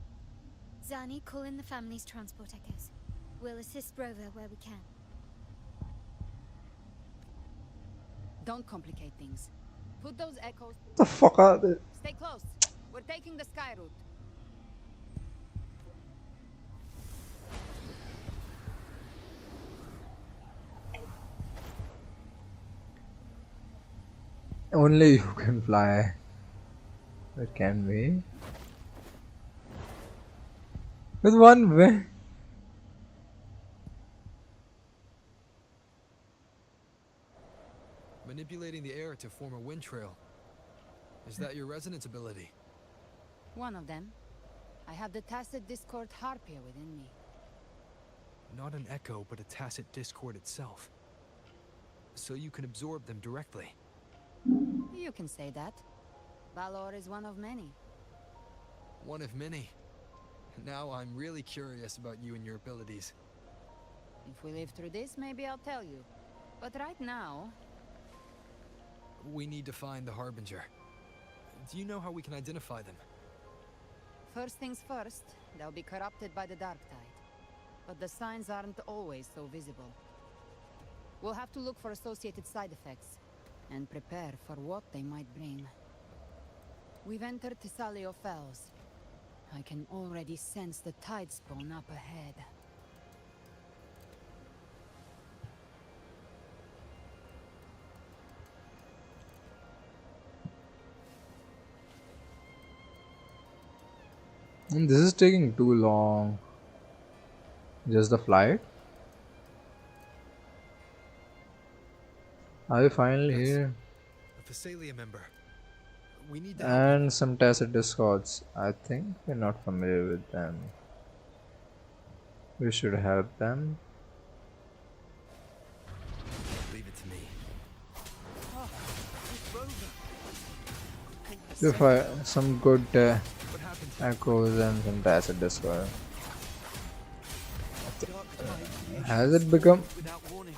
Zani, call in the family's transport echoes. We'll assist Rover where we can. Don't complicate things. Put those echoes... What the fuck are they? Stay close. We're taking the sky route. Only you can fly. But can we? With one way. Manipulating the air to form a wind trail. Is that your resonance ability? One of them. I have the tacit discord harpia within me. Not an echo, but a tacit discord itself. So you can absorb them directly. You can say that. Valor is one of many. One of many. Now I'm really curious about you and your abilities. If we live through this, maybe I'll tell you. But right now, We need to find the Harbinger. Do you know how we can identify them? first things first, they'll be corrupted by the dark tide. But the signs aren't always so visible. We'll have to look for associated side effects and prepare for what they might bring. We've entered Thessalio Fells. I can already sense the tide spawn up ahead. And this is taking too long. Just the flight? Are we finally Yes. here? A Thessalia member. We need to help him. And some tacit discords. I think we're not familiar with them. We should help them. Leave it to me. If I some good What happened to echoes and some tacit discord. Dark tide Has it become? without warning.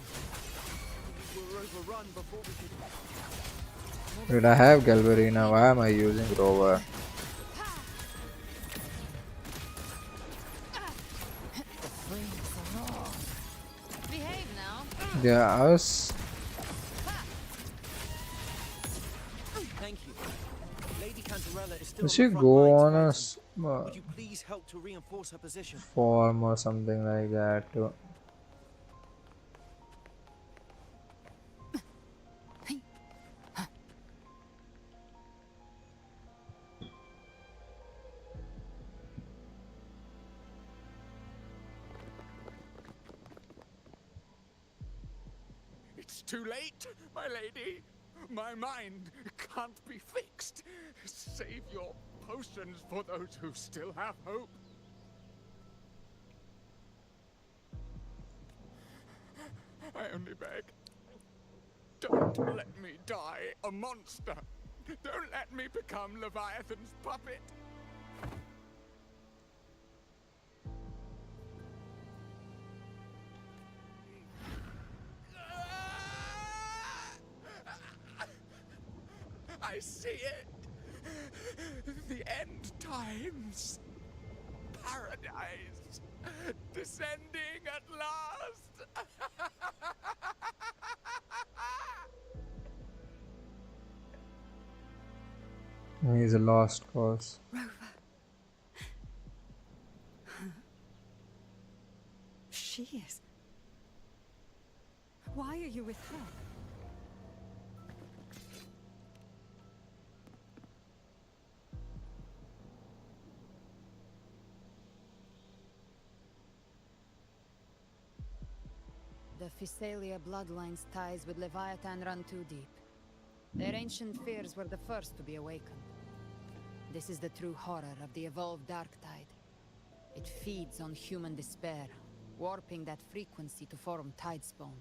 We were overrun before we could. Did I have Galbrena? Why am I using Rover? Behave now. Yeah, I was. Thank you. Lady Cantarella is still Did on she the front go lines on a fighting. Would you please help to reinforce her position? form or something like that? It's too late, my lady. My mind can't be fixed. Save your potions for those who still have hope. I only beg. Don't let me die a monster. Don't let me become Leviathan's puppet. I see it. The end times. Paradise. Descending at last. He's a lost cause. She is. Why are you with her? The Thessalia bloodline's ties with Leviathan run too deep. Their ancient fears were the first to be awakened. This is the true horror of the evolved dark tide. It feeds on human despair, warping that frequency to form tidespawn.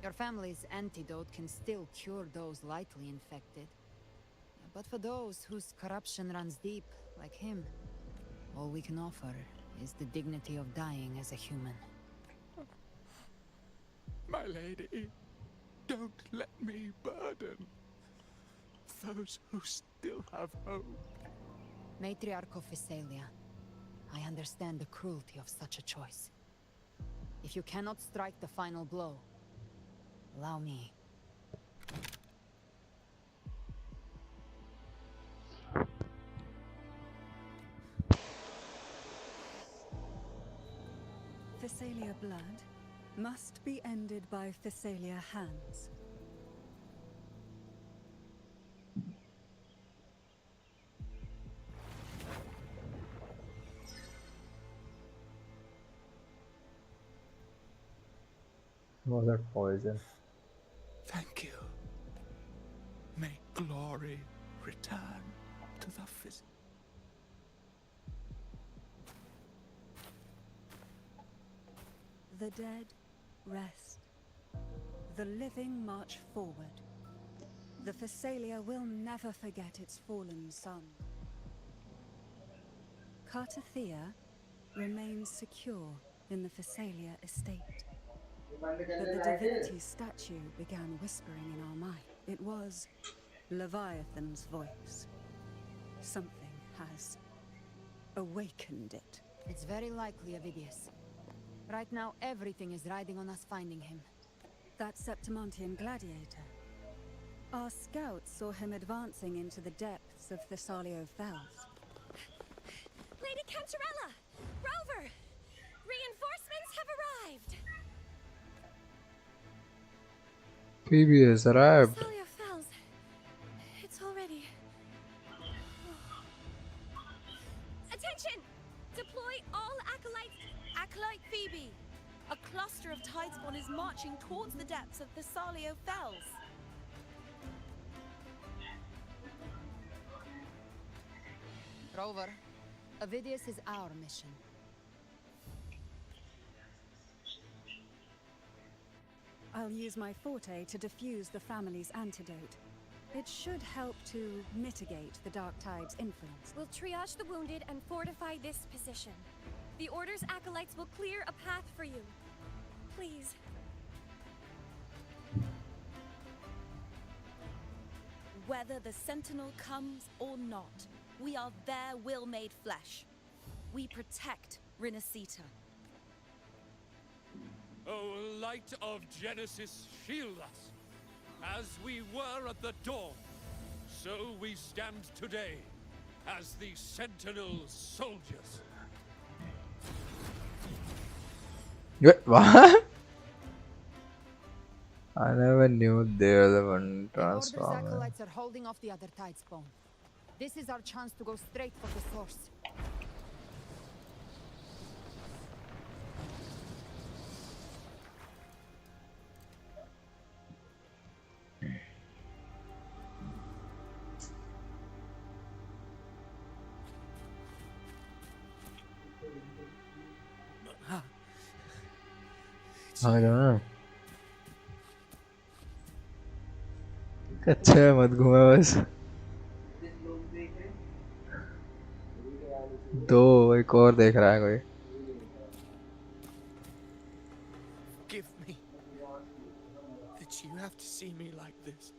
Your family's antidote can still cure those lightly infected. But for those whose corruption runs deep, like him, all we can offer is the dignity of dying as a human. My lady, don't let me burden those who still have hope. Matriarch of Thessalia, I understand the cruelty of such a choice. If you cannot strike the final blow, allow me. Thessalia blood must be ended by Thessalia hands. Was that poison? Thank you. May glory return to the phys. The dead rest. The living march forward. The Thessalia will never forget its fallen son. Cartathea remains secure in the Thessalia estate. But the divinity's statue began whispering in our mind. It was Leviathan's voice. Something has awakened it. It's very likely, Avidius. Right now, everything is riding on us finding him. That Septimontian gladiator. Our scouts saw him advancing into the depths of Thessalio Fells. Lady Cantarella! Rover! Reinforcements have arrived! Phoebe has arrived. Thessalio Fells. It's already... Attention! Deploy all acolytes... Acolyte Phoebe! A cluster of Tidespawn is marching towards the depths of Thessalio Fells. Rover, Avidius is our mission. I'll use my forte to defuse the family's antidote. It should help to mitigate the Dark Tide's influence. We'll triage the wounded and fortify this position. The Order's acolytes will clear a path for you. Please. Whether the Sentinel comes or not, we are their will made flesh. We protect Rinasita. O light of Genesis, shield us. As we were at the dawn, so we stand today as the Sentinel soldiers. What? I never knew they were the one The Order's transforming. acolytes are holding off the other Tidespawn. This is our chance to go straight for the source. I don't know. अच्छा है मत घूमे बस दो एक और देख रहा है कोई Forgive me that you have to see me like this.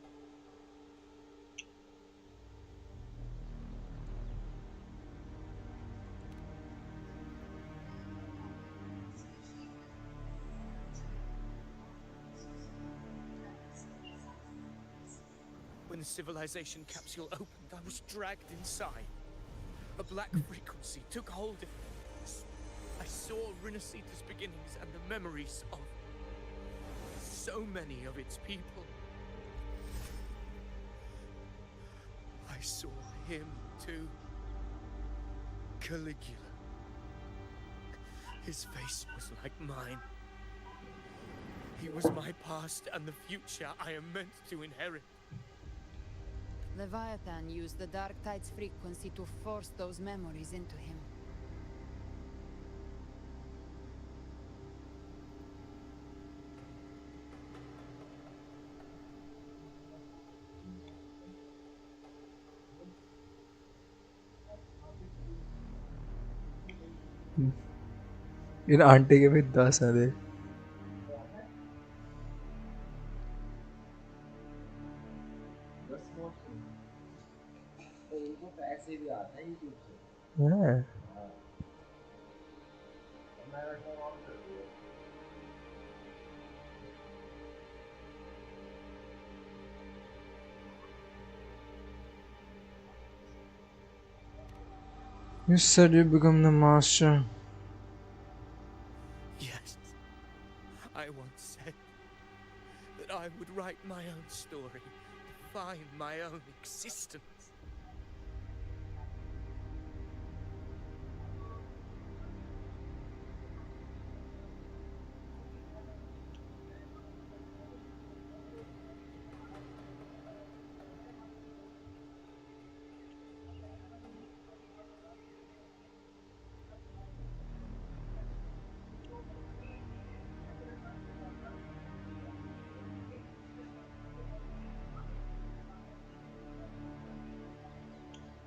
When the civilization capsule opened, I was dragged inside. A black frequency took hold of me. I saw Rinasita's beginnings and the memories of so many of its people. I saw him too. Caligula. His face was like mine. He was my past and the future I am meant to inherit. Leviathan used the Dark Tide's frequency to force those memories into him. In aunty के भी 10 हैं देख हाँ You said you become the master. Yes. I once said that I would write my own story, define my own existence.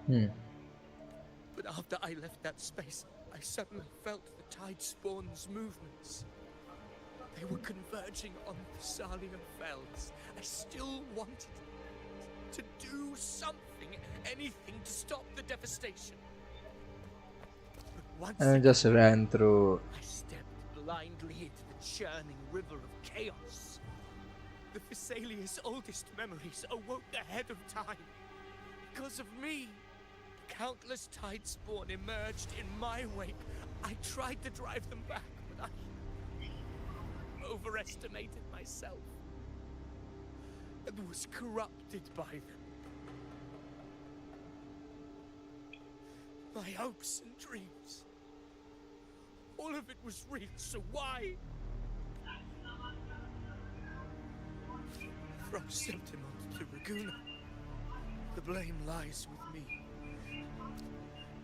But after I left that space, I suddenly felt the tide spawn's movements. They were converging on the Salia Fells. I still wanted to do something, anything to stop the devastation. But once And just ran through. I stepped blindly into the churning river of chaos. The Thessalia's oldest memories awoke ahead of time. Because of me, countless tide spawn emerged in my wake. I tried to drive them back, but I overestimated myself and was corrupted by them. My hopes and dreams, all of it was real, so why? From Sentinel to Raguna, the blame lies with me.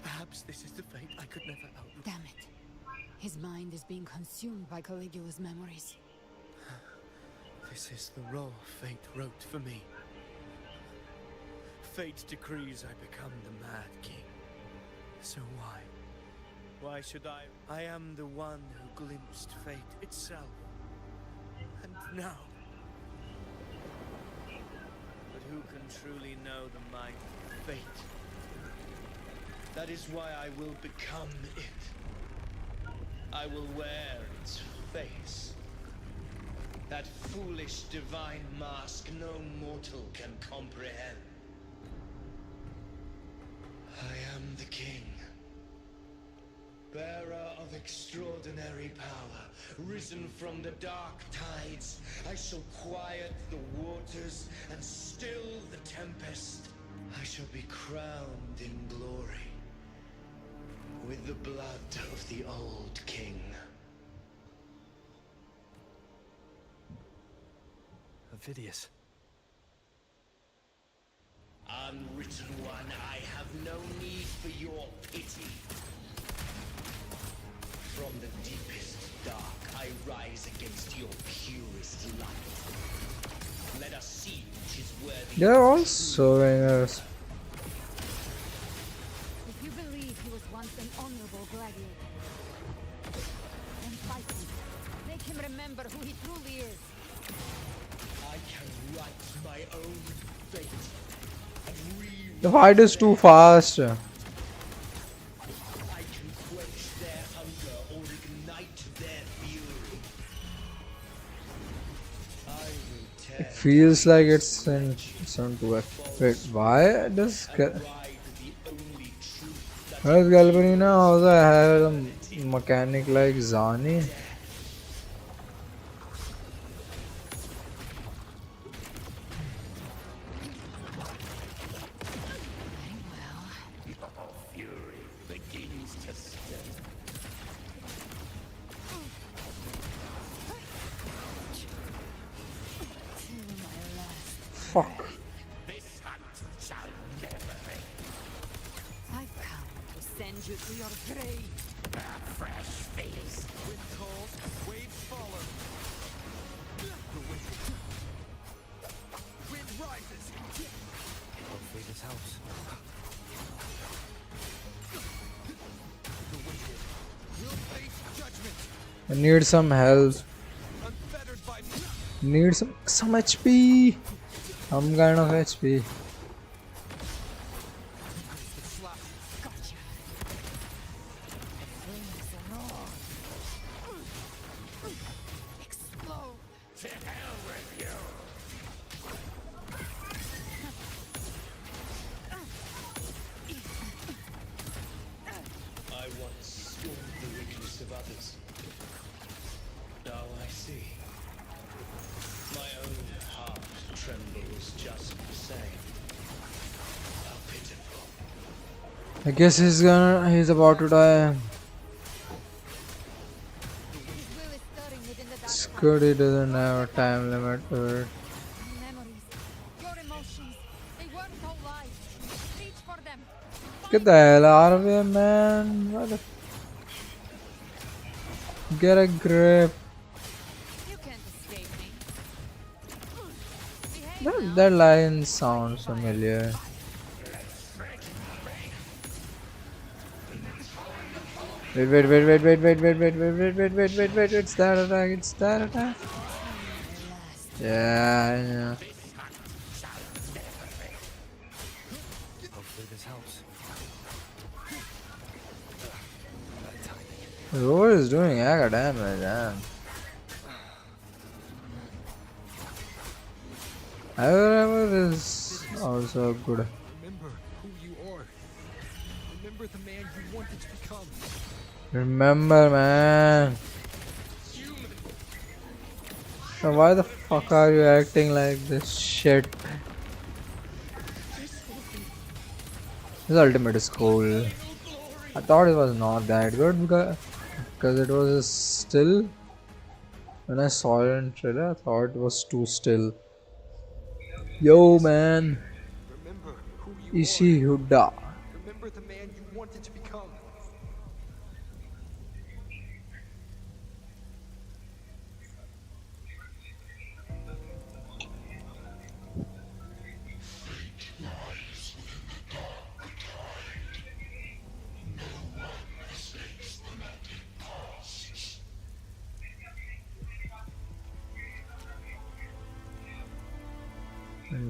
Perhaps this is the fate I could never outrun. Damn it. His mind is being consumed by Caligula's memories. This is the role fate wrote for me. Fate decrees I become the Mad King. So why? Why should I? I am the one who glimpsed fate itself. And now. But who can truly know the mind of fate? That is why I will become it. I will wear its face. That foolish divine mask no mortal can comprehend. I am the king, bearer of extraordinary power, risen from the dark tides. I shall quiet the waters and still the tempest. I shall be crowned in glory with the blood of the old king. Avidius. Unwritten one, I have no need for your pity. From the deepest dark, I rise against your purest light. Let us see which is worthy. They're all souvenirs. If you believe he was once an honorable gladiator, then fight him. Make him remember who he truly is. I can write my own fate. The fight is too fast. I can quench their hunger or ignite their fury. I will tear It feels like it's in some to effect. Wait, why does Galbrena also have a mechanic like Zani? Fuck. This hunt shall never end. I've come to send you to your grave. A fresh face. Wind calls, waves follow. The wind. Wind rises. Hopefully this helps. The wind will face judgment. I need some help. Unfettered by Need some HP. Some kind of HP. Gotcha. Flames roar. Explode. To hell with you. I once scorned the weakness of others. Now I see. My own heart trembles just the same. How pitiful. I guess he's about to die. His will is stirring within the dark It's tides. good he doesn't have a time limit for it. Memories, your emotions, they weren't all lies. Reach for them. Get the hell out of here, man. What the Get a grip. You can't escape me. Behave now. That line sounds familiar. Wait, wait, wait, wait, wait, wait, wait, wait, wait, wait, wait, wait, wait, wait, it's that attack, it's that attack. Yeah. Hopefully this helps. What is doing? Yeah, damage, man. However, is also good. Remember who you are. Remember the man you wanted to become. Remember, man. So why the fuck are you acting like this shit? This ultimate is cool. I thought it was not that good because it was still. When I saw it in trailer, I thought it was too still. Yo, man. Remember who you Ishi Huda. Remember the man you wanted to become.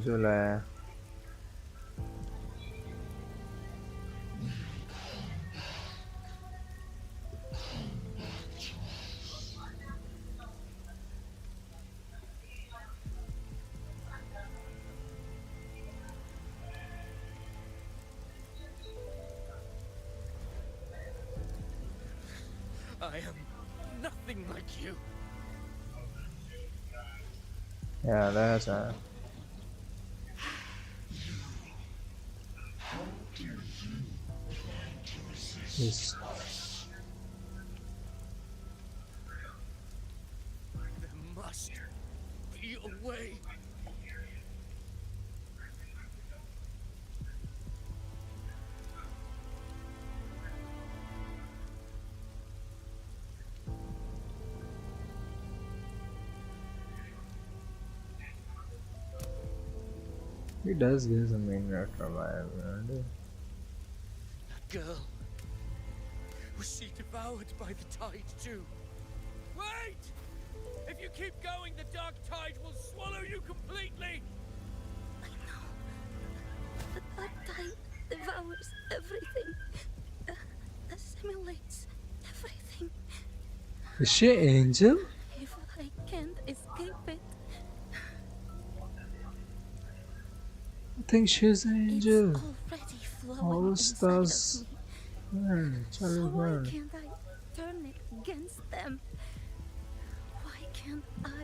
July. I am nothing like you. Yeah, that's yes. There must be a way. He does give some main revive. Girl. Was she devoured by the tide too? Wait! If you keep going, the dark tide will swallow you completely! I know. The dark tide devours everything. Assimilates everything. Is she an angel? If I can't escape it, I think she's an angel. it's already flowing All inside of stars. me. So why Children. can't I turn it against them? Why can't I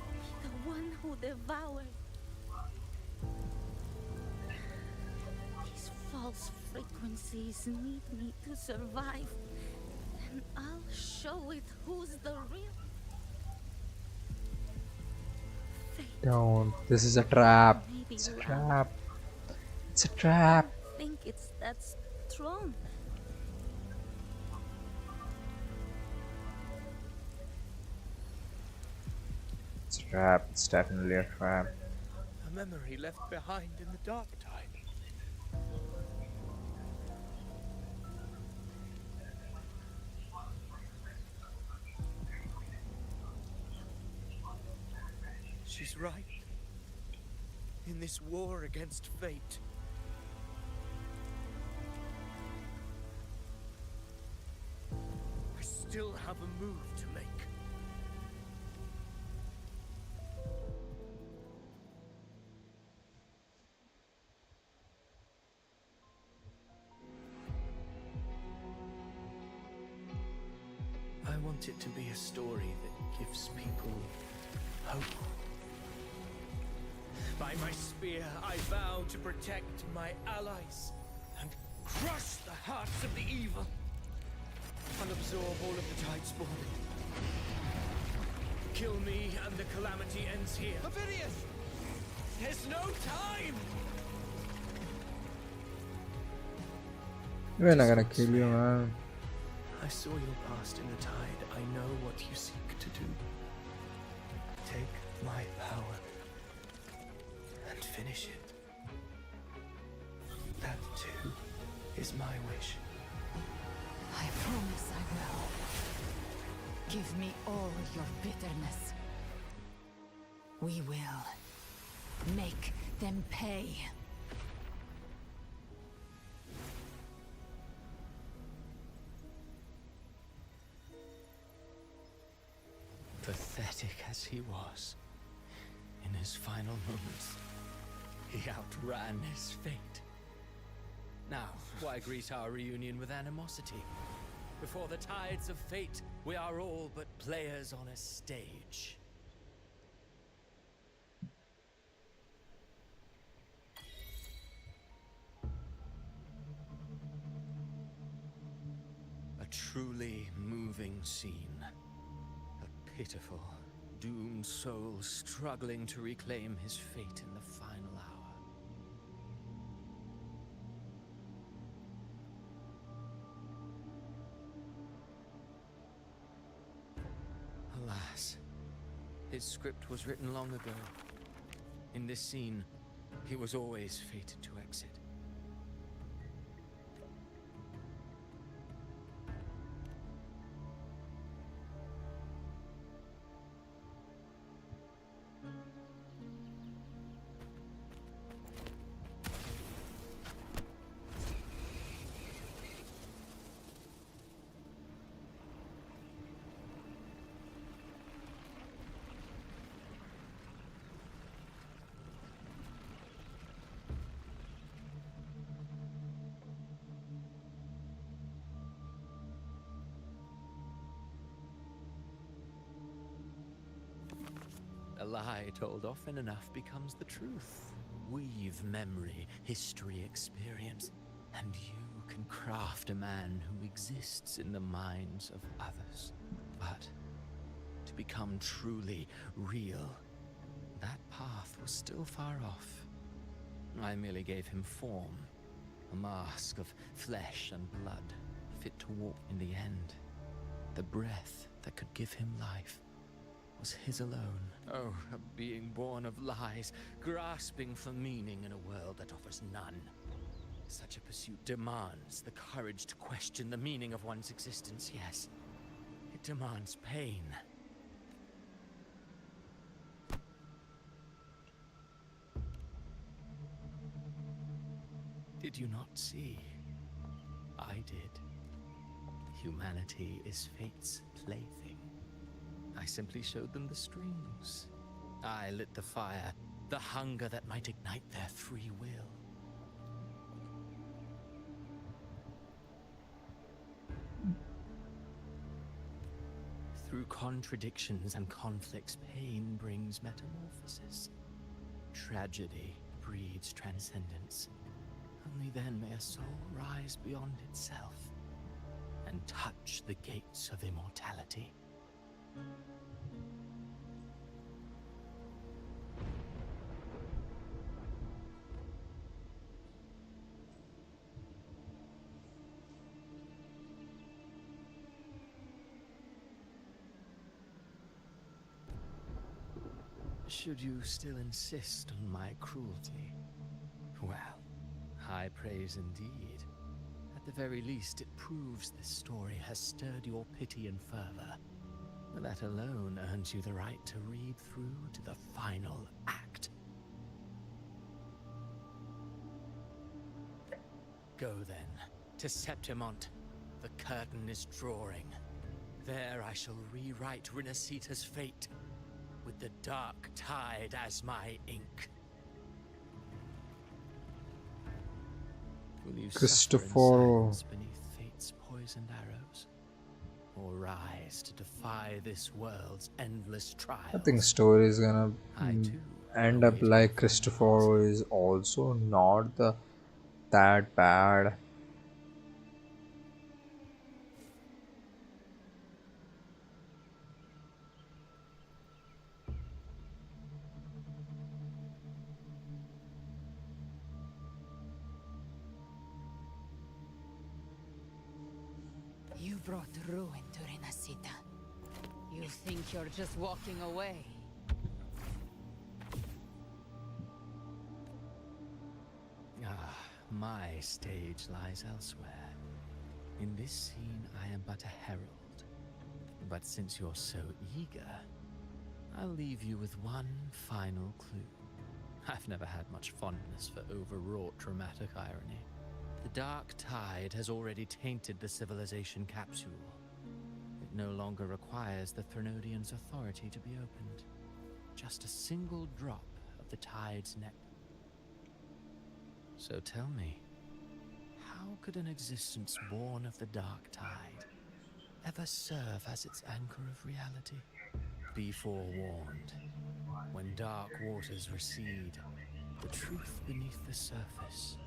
be the one who devours? These false frequencies need me to survive, and I'll show it who's the real. Fate. Don't. This is a trap. Maybe It's a love. trap. It's a trap. I think it's that strong. It's a trap. It's definitely a trap. A memory left behind in the dark tide. She's right. In this war against fate, I still have a move to make. I want it to be a story that gives people hope. By my spear, I vow to protect my allies and crush the hearts of the evil. I'll absorb all of the Tidespawn. Kill me and the calamity ends here. Ovidius! There's no time! We're not gonna kill you, man. I saw your past in the tide. I know what you seek to do. Take my power and finish it. That too is my wish. I promise I will. Give me all your bitterness. We will make them pay. Pathetic as he was, in his final moments, he outran his fate. Now, why greet our reunion with animosity? Before the tides of fate, we are all but players on a stage. A truly moving scene. A pitiful, doomed soul struggling to reclaim his fate in the final hour. Alas, his script was written long ago. In this scene, he was always fated to exit. A lie told often enough becomes the truth. Weave memory, history, experience, and you can craft a man who exists in the minds of others. But to become truly real, that path was still far off. I merely gave him form, a mask of flesh and blood, fit to walk. In the end. The breath that could give him life was his alone. Oh, a being born of lies, grasping for meaning in a world that offers none. Such a pursuit demands the courage to question the meaning of one's existence, yes. It demands pain. Did you not see? I did. Humanity is fate's plaything. I simply showed them the strings. I lit the fire, the hunger that might ignite their free will. Through contradictions and conflicts, pain brings metamorphosis. Tragedy breeds transcendence. Only then may a soul rise beyond itself and touch the gates of immortality. Should you still insist on my cruelty? Well, high praise indeed. At the very least, it proves this story has stirred your pity and fervor. That alone earns you the right to read through to the final act. Go then, to Septimont. The curtain is drawing. There I shall rewrite Renacita's fate, with the dark tide as my ink. Will you suffer in silence beneath fate's poisoned arrows? Or rise to defy this world's endless trials? I think story is gonna end up like Christopher is also not that bad. You brought ruin to Renacita. You think you're just walking away? Ah, my stage lies elsewhere. In this scene, I am but a herald. But since you're so eager, I'll leave you with one final clue. I've never had much fondness for overwrought dramatic irony. The dark tide has already tainted the civilization capsule. It no longer requires the Threnodian's authority to be opened. Just a single drop of the tide's nectar. So tell me, how could an existence born of the dark tide ever serve as its anchor of reality? Be forewarned. When dark waters recede, the truth beneath the surface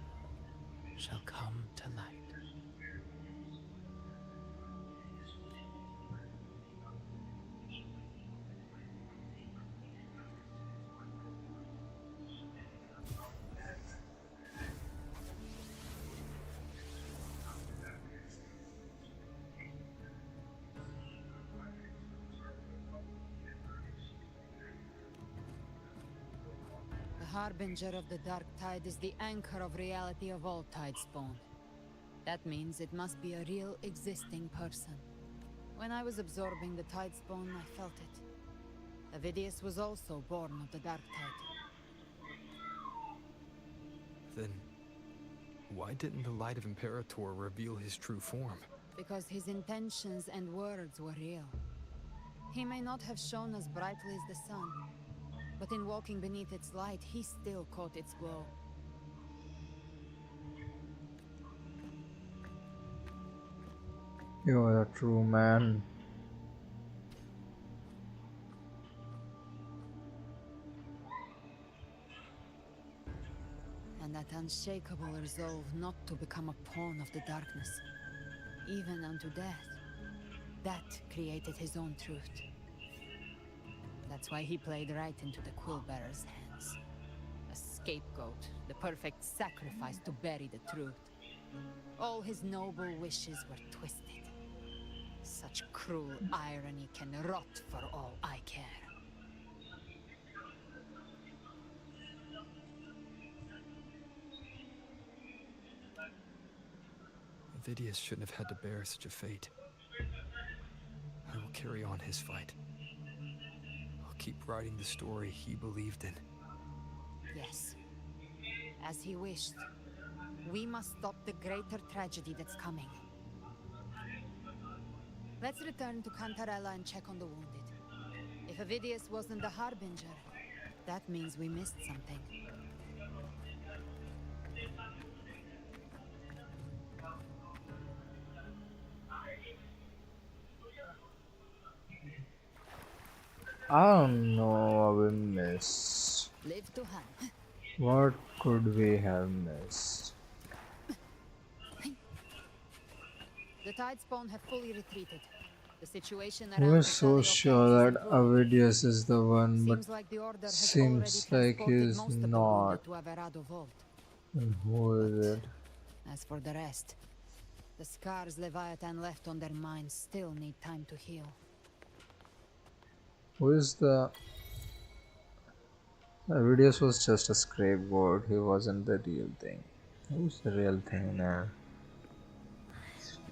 shall come to light. The harbinger of the dark tide is the anchor of reality of all tidespawn. That means it must be a real existing person. When I was absorbing the tidespawn, I felt it. Avidius was also born of the dark tide. Then, why didn't the Light of Imperator reveal his true form? Because his intentions and words were real. He may not have shone as brightly as the sun, but in walking beneath its light, he still caught its glow. You are a true man. And that unshakable resolve not to become a pawn of the darkness, even unto death, that created his own truth. That's why he played right into the Quillbearer's hands. A scapegoat, the perfect sacrifice to bury the truth. All his noble wishes were twisted. Such cruel irony can rot for all I care. Avidius shouldn't have had to bear such a fate. I will carry on his fight. I'll keep writing the story he believed in. Yes. As he wished. We must stop the greater tragedy that's coming. Let's return to Cantarella and check on the wounded. If Avidius wasn't the harbinger, that means we missed something. I don't know what we missed. Live to hunt. What could we have missed? The tidespawn have fully retreated. The situation We're around so sure that Avidius is the one, but seems like the order has seems already like transported he's most of the not. wounded to Averado Vault. And who is it? As for the rest, the scars Leviathan left on their minds still need time to heal. Who is the... Avidius was just a scapegoat. He wasn't the real thing. Who's the real thing now?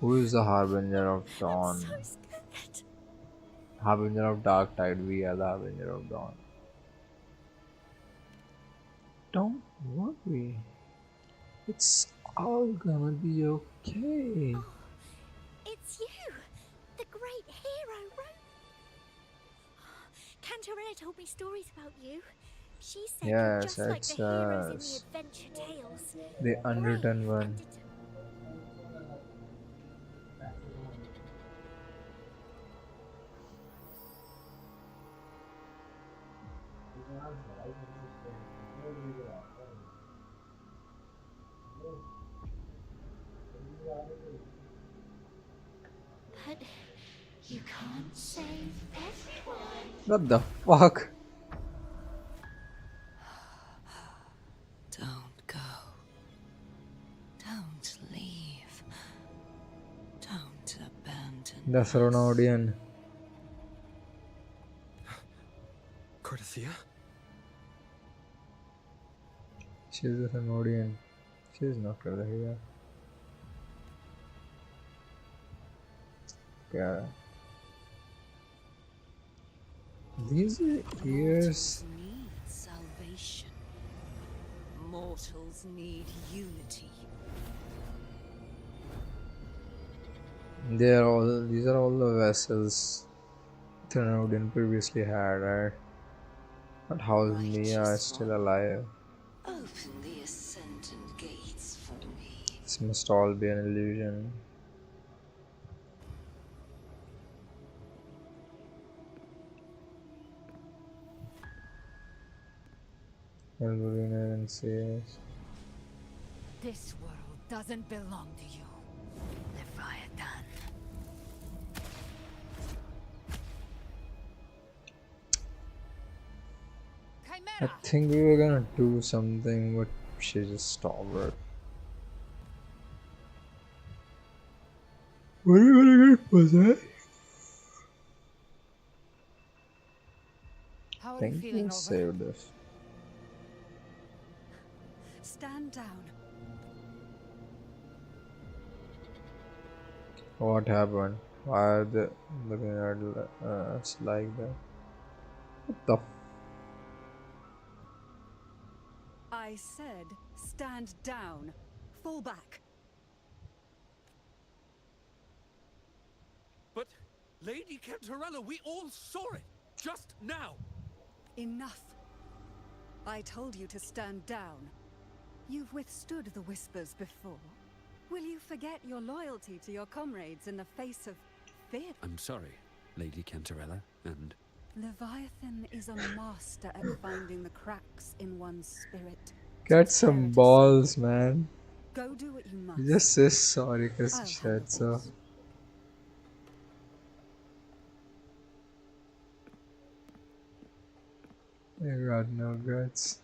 Who is the Harbinger of Dawn? I'm so scared. Harbinger of Dark Tide. We are the Harbinger of Dawn. Don't worry. It's all gonna be okay. Oh, it's you, the great hero, Cantarella told me stories about you. She said you're Yes, just like it's the heroes in us. the adventure tales. The unwritten Brave one. and But you can't save everyone. What the fuck? Don't go. Don't leave. Don't abandon. The Threnodian. Cardathea? She's the Threnodian. She's not Cardathea. Okay. These ears. Mortals need salvation. Mortals need unity. These are all the vessels Threnodian previously had, right? But how is Mia still alive? Open the ascendant gates for me. This must all be an illusion. Galbrena and Qiuyuan. This world doesn't belong to you, Leviathan. I think we were gonna do something, but she just stopped it. What are you gonna get possessed? How I are you think feeling, we'll Rover? save this. Stand down. What happened? Why are they looking at us like that? What the I said, stand down. Fall back. But, Lady Cantarella, we all saw it! Just now! Enough. I told you to stand down. You've withstood the whispers before. Will you forget your loyalty to your comrades in the face of fear? I'm sorry, Lady Cantarella, and... Leviathan is a master at finding the cracks in one's spirit. Get some balls, man. Go do what you must. You just say sorry because I'll she handle said so. things. You got no guts.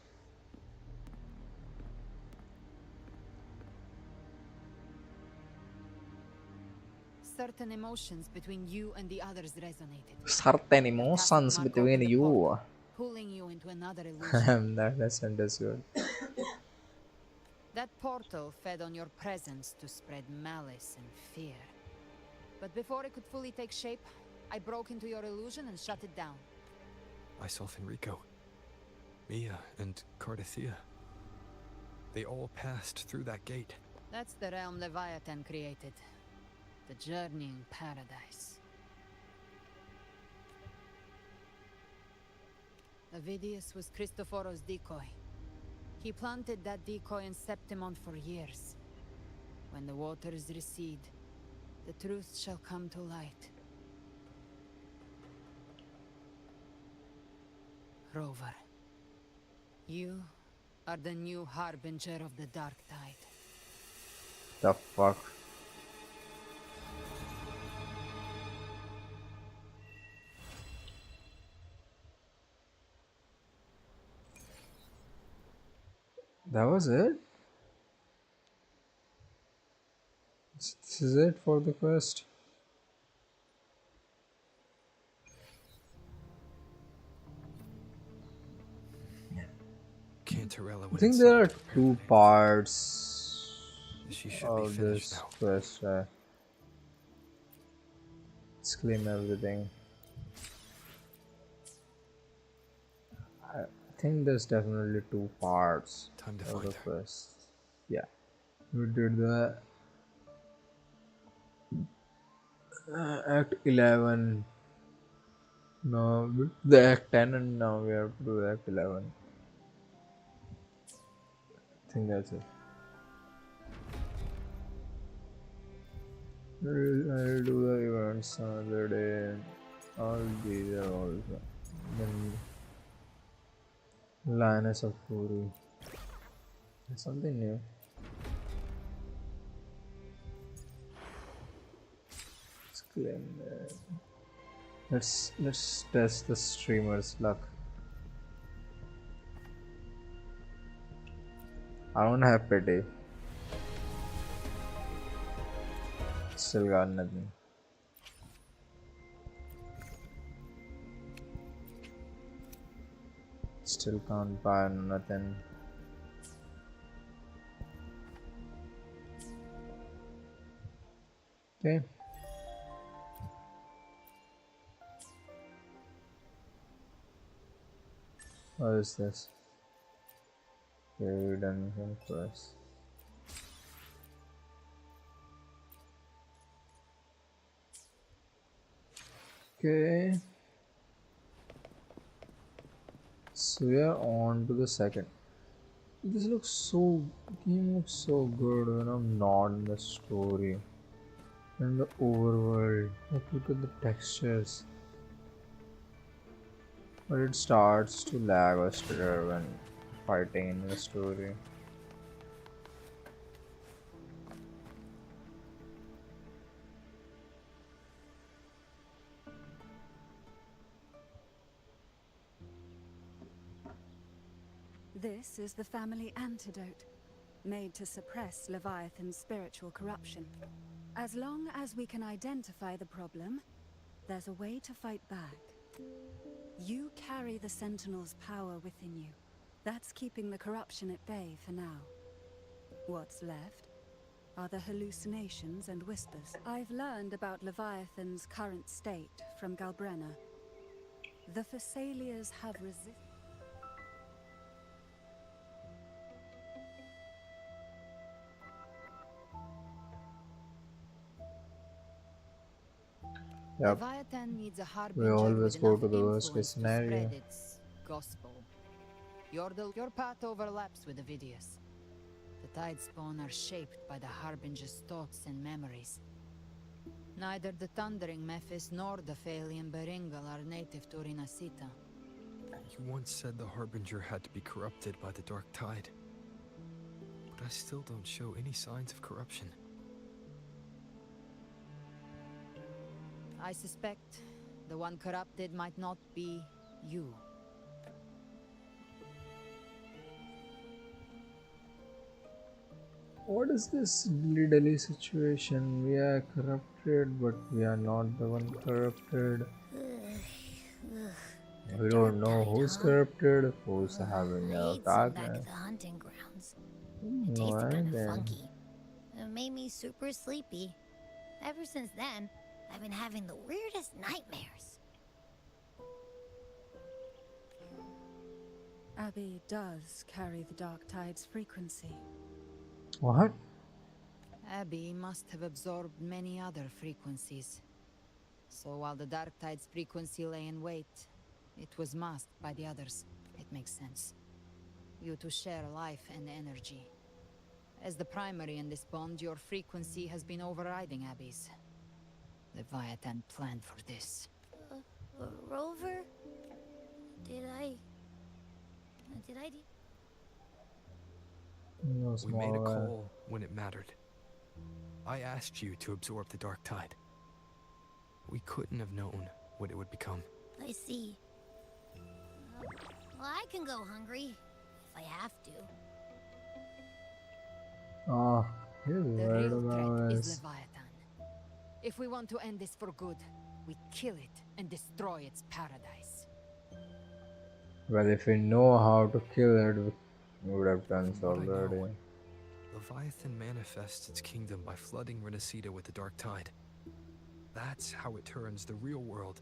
Certain emotions between you and the others resonated. Certain emotions Mark between opened the you. portal, pulling you into another illusion. That's understood. That portal fed on your presence to spread malice and fear. But before it could fully take shape, I broke into your illusion and shut it down. I saw Fenrico, Mia, and Cardathea. They all passed through that gate. That's the realm Leviathan created. The journeying paradise. Avidius was Cristoforo's decoy. He planted that decoy in Septimon for years. When the waters recede, the truth shall come to light. Rover, you are the new harbinger of the dark tide. The fuck? That was it? This is it for the quest? Cantarella I went think there are inside to two prepare parts She should be of finished this now. quest. Let's claim everything. I think there's definitely two parts Time to of find the her. quest. Yeah, we did the Act 11. No, the Act 10, and now we have to do Act 11. I think that's it. I'll do the events another day. I'll be there also. Then Lioness of Fury. That's something new. Let's claim that. Let's test the streamer's luck. I don't have pity. Still got nothing. Still can't buy nothing. Okay. What is this? Threnodian Crest. Okay. So we are on to the second. This looks so. Game looks so good when I'm not in the story. In the overworld. Like, look at the textures. But it starts to lag or stutter when fighting in the story. This is the family antidote, made to suppress Leviathan's spiritual corruption. As long as we can identify the problem, there's a way to fight back. You carry the Sentinel's power within you. That's keeping the corruption at bay for now. What's left are the hallucinations and whispers. I've learned about Leviathan's current state from Galbrena. The Thessalians have resisted. Yep. Leviathan needs a We harbinger always with go enough to the worst influence case to scenario. spread its gospel. Your path overlaps with Ovidius. The Tidespawn are shaped by the harbinger's thoughts and memories. Neither the thundering Mephis nor the Phalian Beringal are native to Rinasita. You once said the Harbinger had to be corrupted by the Dark Tide. But I still don't show any signs of corruption. I suspect the one corrupted might not be you. What is this dilly-dally situation? We are corrupted, but we are not the one corrupted. We don't know who's corrupted, who's having a Back darkness. at the hunting grounds. No It tasted kind of idea. funky. It made me super sleepy. Ever since then, I've been having the weirdest nightmares. Abby does carry the Dark Tide's frequency. What? Abby must have absorbed many other frequencies. So while the Dark Tide's frequency lay in wait, it was masked by the others. It makes sense. You two share life and energy. As the primary in this bond, your frequency has been overriding Abby's. Leviathan planned for this. Rover? Did I do? No We made a small call when it mattered. I asked you to absorb the Dark Tide. We couldn't have known what it would become. I see. Well, I can go hungry if I have to. Oh, he's The worried real about threat is us. Leviathan. If we want to end this for good, we kill it and destroy its paradise. Well, if we know how to kill it, we would have done so From what I already. know, Leviathan manifests its kingdom by flooding Rinasita with the Dark Tide. That's how it turns the real world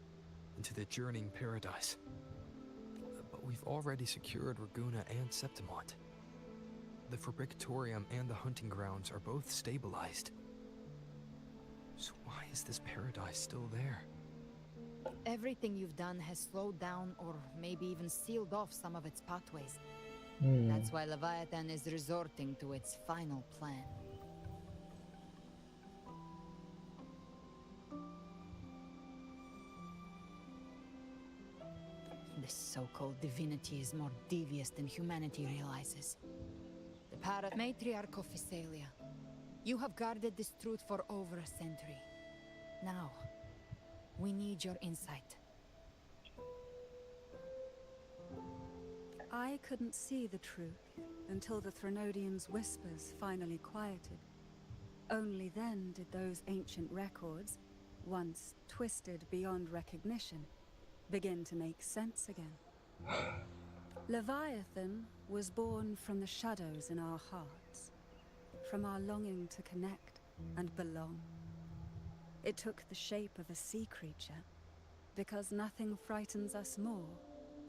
into the journeying paradise. But we've already secured Raguna and Septimont. The Fabricatorium and the hunting grounds are both stabilized. So why is this paradise still there? Everything you've done has slowed down or maybe even sealed off some of its pathways. That's why Leviathan is resorting to its final plan. This so-called divinity is more devious than humanity realizes. The Matriarch of Thessalia. You have guarded this truth for over a century. Now, we need your insight. I couldn't see the truth until the Threnodian's whispers finally quieted. Only then did those ancient records, once twisted beyond recognition, begin to make sense again. Leviathan was born from the shadows in our hearts, from our longing to connect and belong. It took the shape of a sea creature, because nothing frightens us more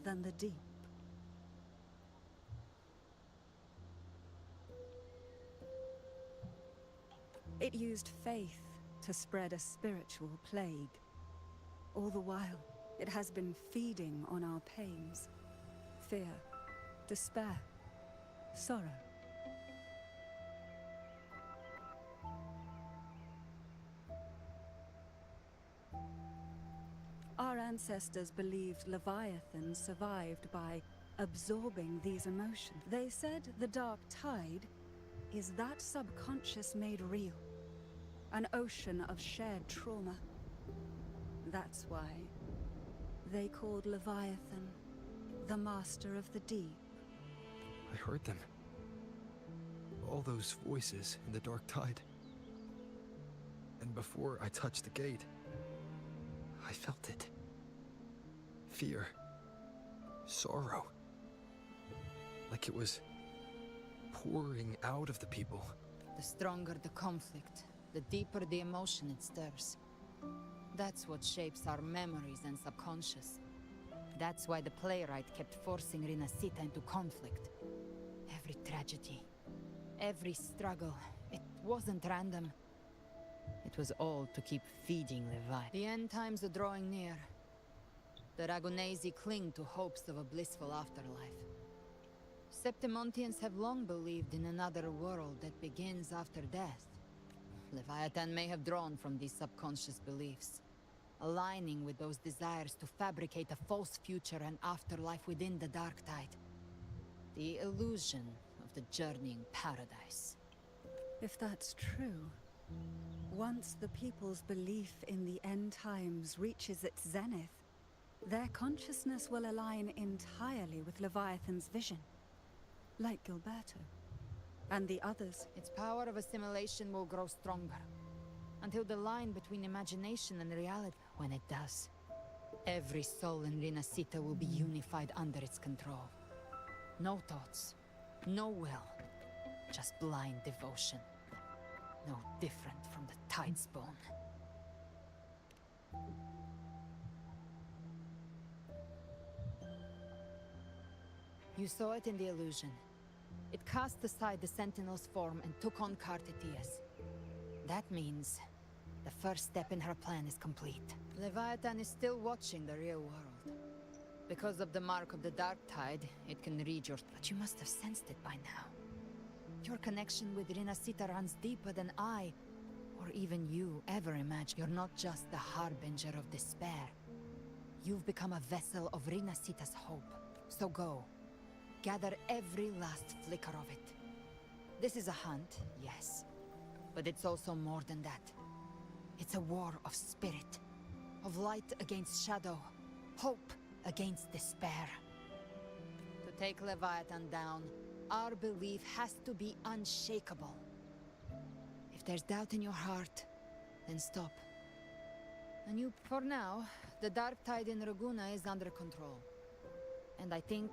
than the deep. It used faith to spread a spiritual plague. All the while, it has been feeding on our pains. Fear, despair, sorrow. Our ancestors believed Leviathan survived by absorbing these emotions. They said the dark tide is that subconscious made real. An ocean of shared trauma. That's why they called Leviathan the master of the deep. I heard them. All those voices in the dark tide. And before I touched the gate, I felt it. Fear. Sorrow. Like it was pouring out of the people. The stronger the conflict, the deeper the emotion it stirs. That's what shapes our memories and subconscious. That's why the playwright kept forcing Rinasita into conflict. Every tragedy, every struggle, it wasn't random. It was all to keep feeding Levi. The end times are drawing near. The Ragonesi cling to hopes of a blissful afterlife. Septimontians have long believed in another world that begins after death. Leviathan may have drawn from these subconscious beliefs, aligning with those desires to fabricate a false future and afterlife within the dark tide. The illusion of the journeying paradise. If that's true, once the people's belief in the end times reaches its zenith, their consciousness will align entirely with Leviathan's vision. Like Gilberto. And the others. Its power of assimilation will grow stronger. Until the line between imagination and reality. When it does, every soul in Rinasita will be unified under its control. No thoughts, no will, just blind devotion. No different from the Tidespawn. You saw it in the illusion. It cast aside the Sentinel's form and took on Cartetius. That means the first step in her plan is complete. Leviathan is still watching the real world. Because of the mark of the Dark Tide, it can read your... But you must have sensed it by now. Your connection with Rinasita runs deeper than I, or even you, ever imagined. You're not just the harbinger of despair. You've become a vessel of Rinasita's hope. So go. Gather every last flicker of it. This is a hunt, yes. But it's also more than that. It's a war of spirit. Of light against shadow. Hope against despair. To take Leviathan down, our belief has to be unshakable. If there's doubt in your heart, then stop. And you, for now, the dark tide in Raguna is under control. And I think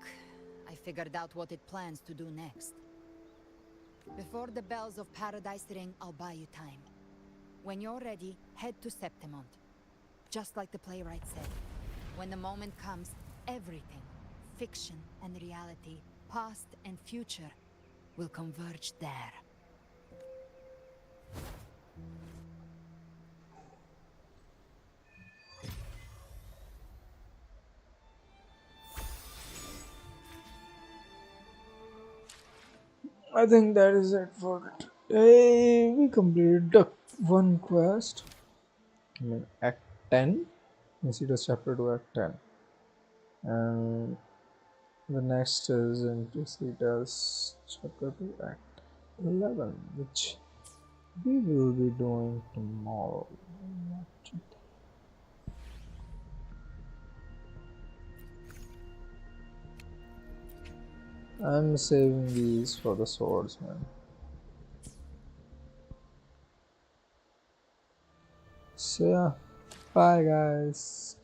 I figured out what it plans to do next. Before the bells of Paradise ring, I'll buy you time. When you're ready, head to Septimont. Just like the playwright said. When the moment comes, everything, fiction and reality, past and future, will converge there. I think that is it for today. We completed the one quest. I mean, Act 10. Yes, it was Chapter 2, Act 10. And the next is Inquisitor's Chapter 2, Act 11, which we will be doing tomorrow. I'm saving these for the swordsman. So yeah, bye guys.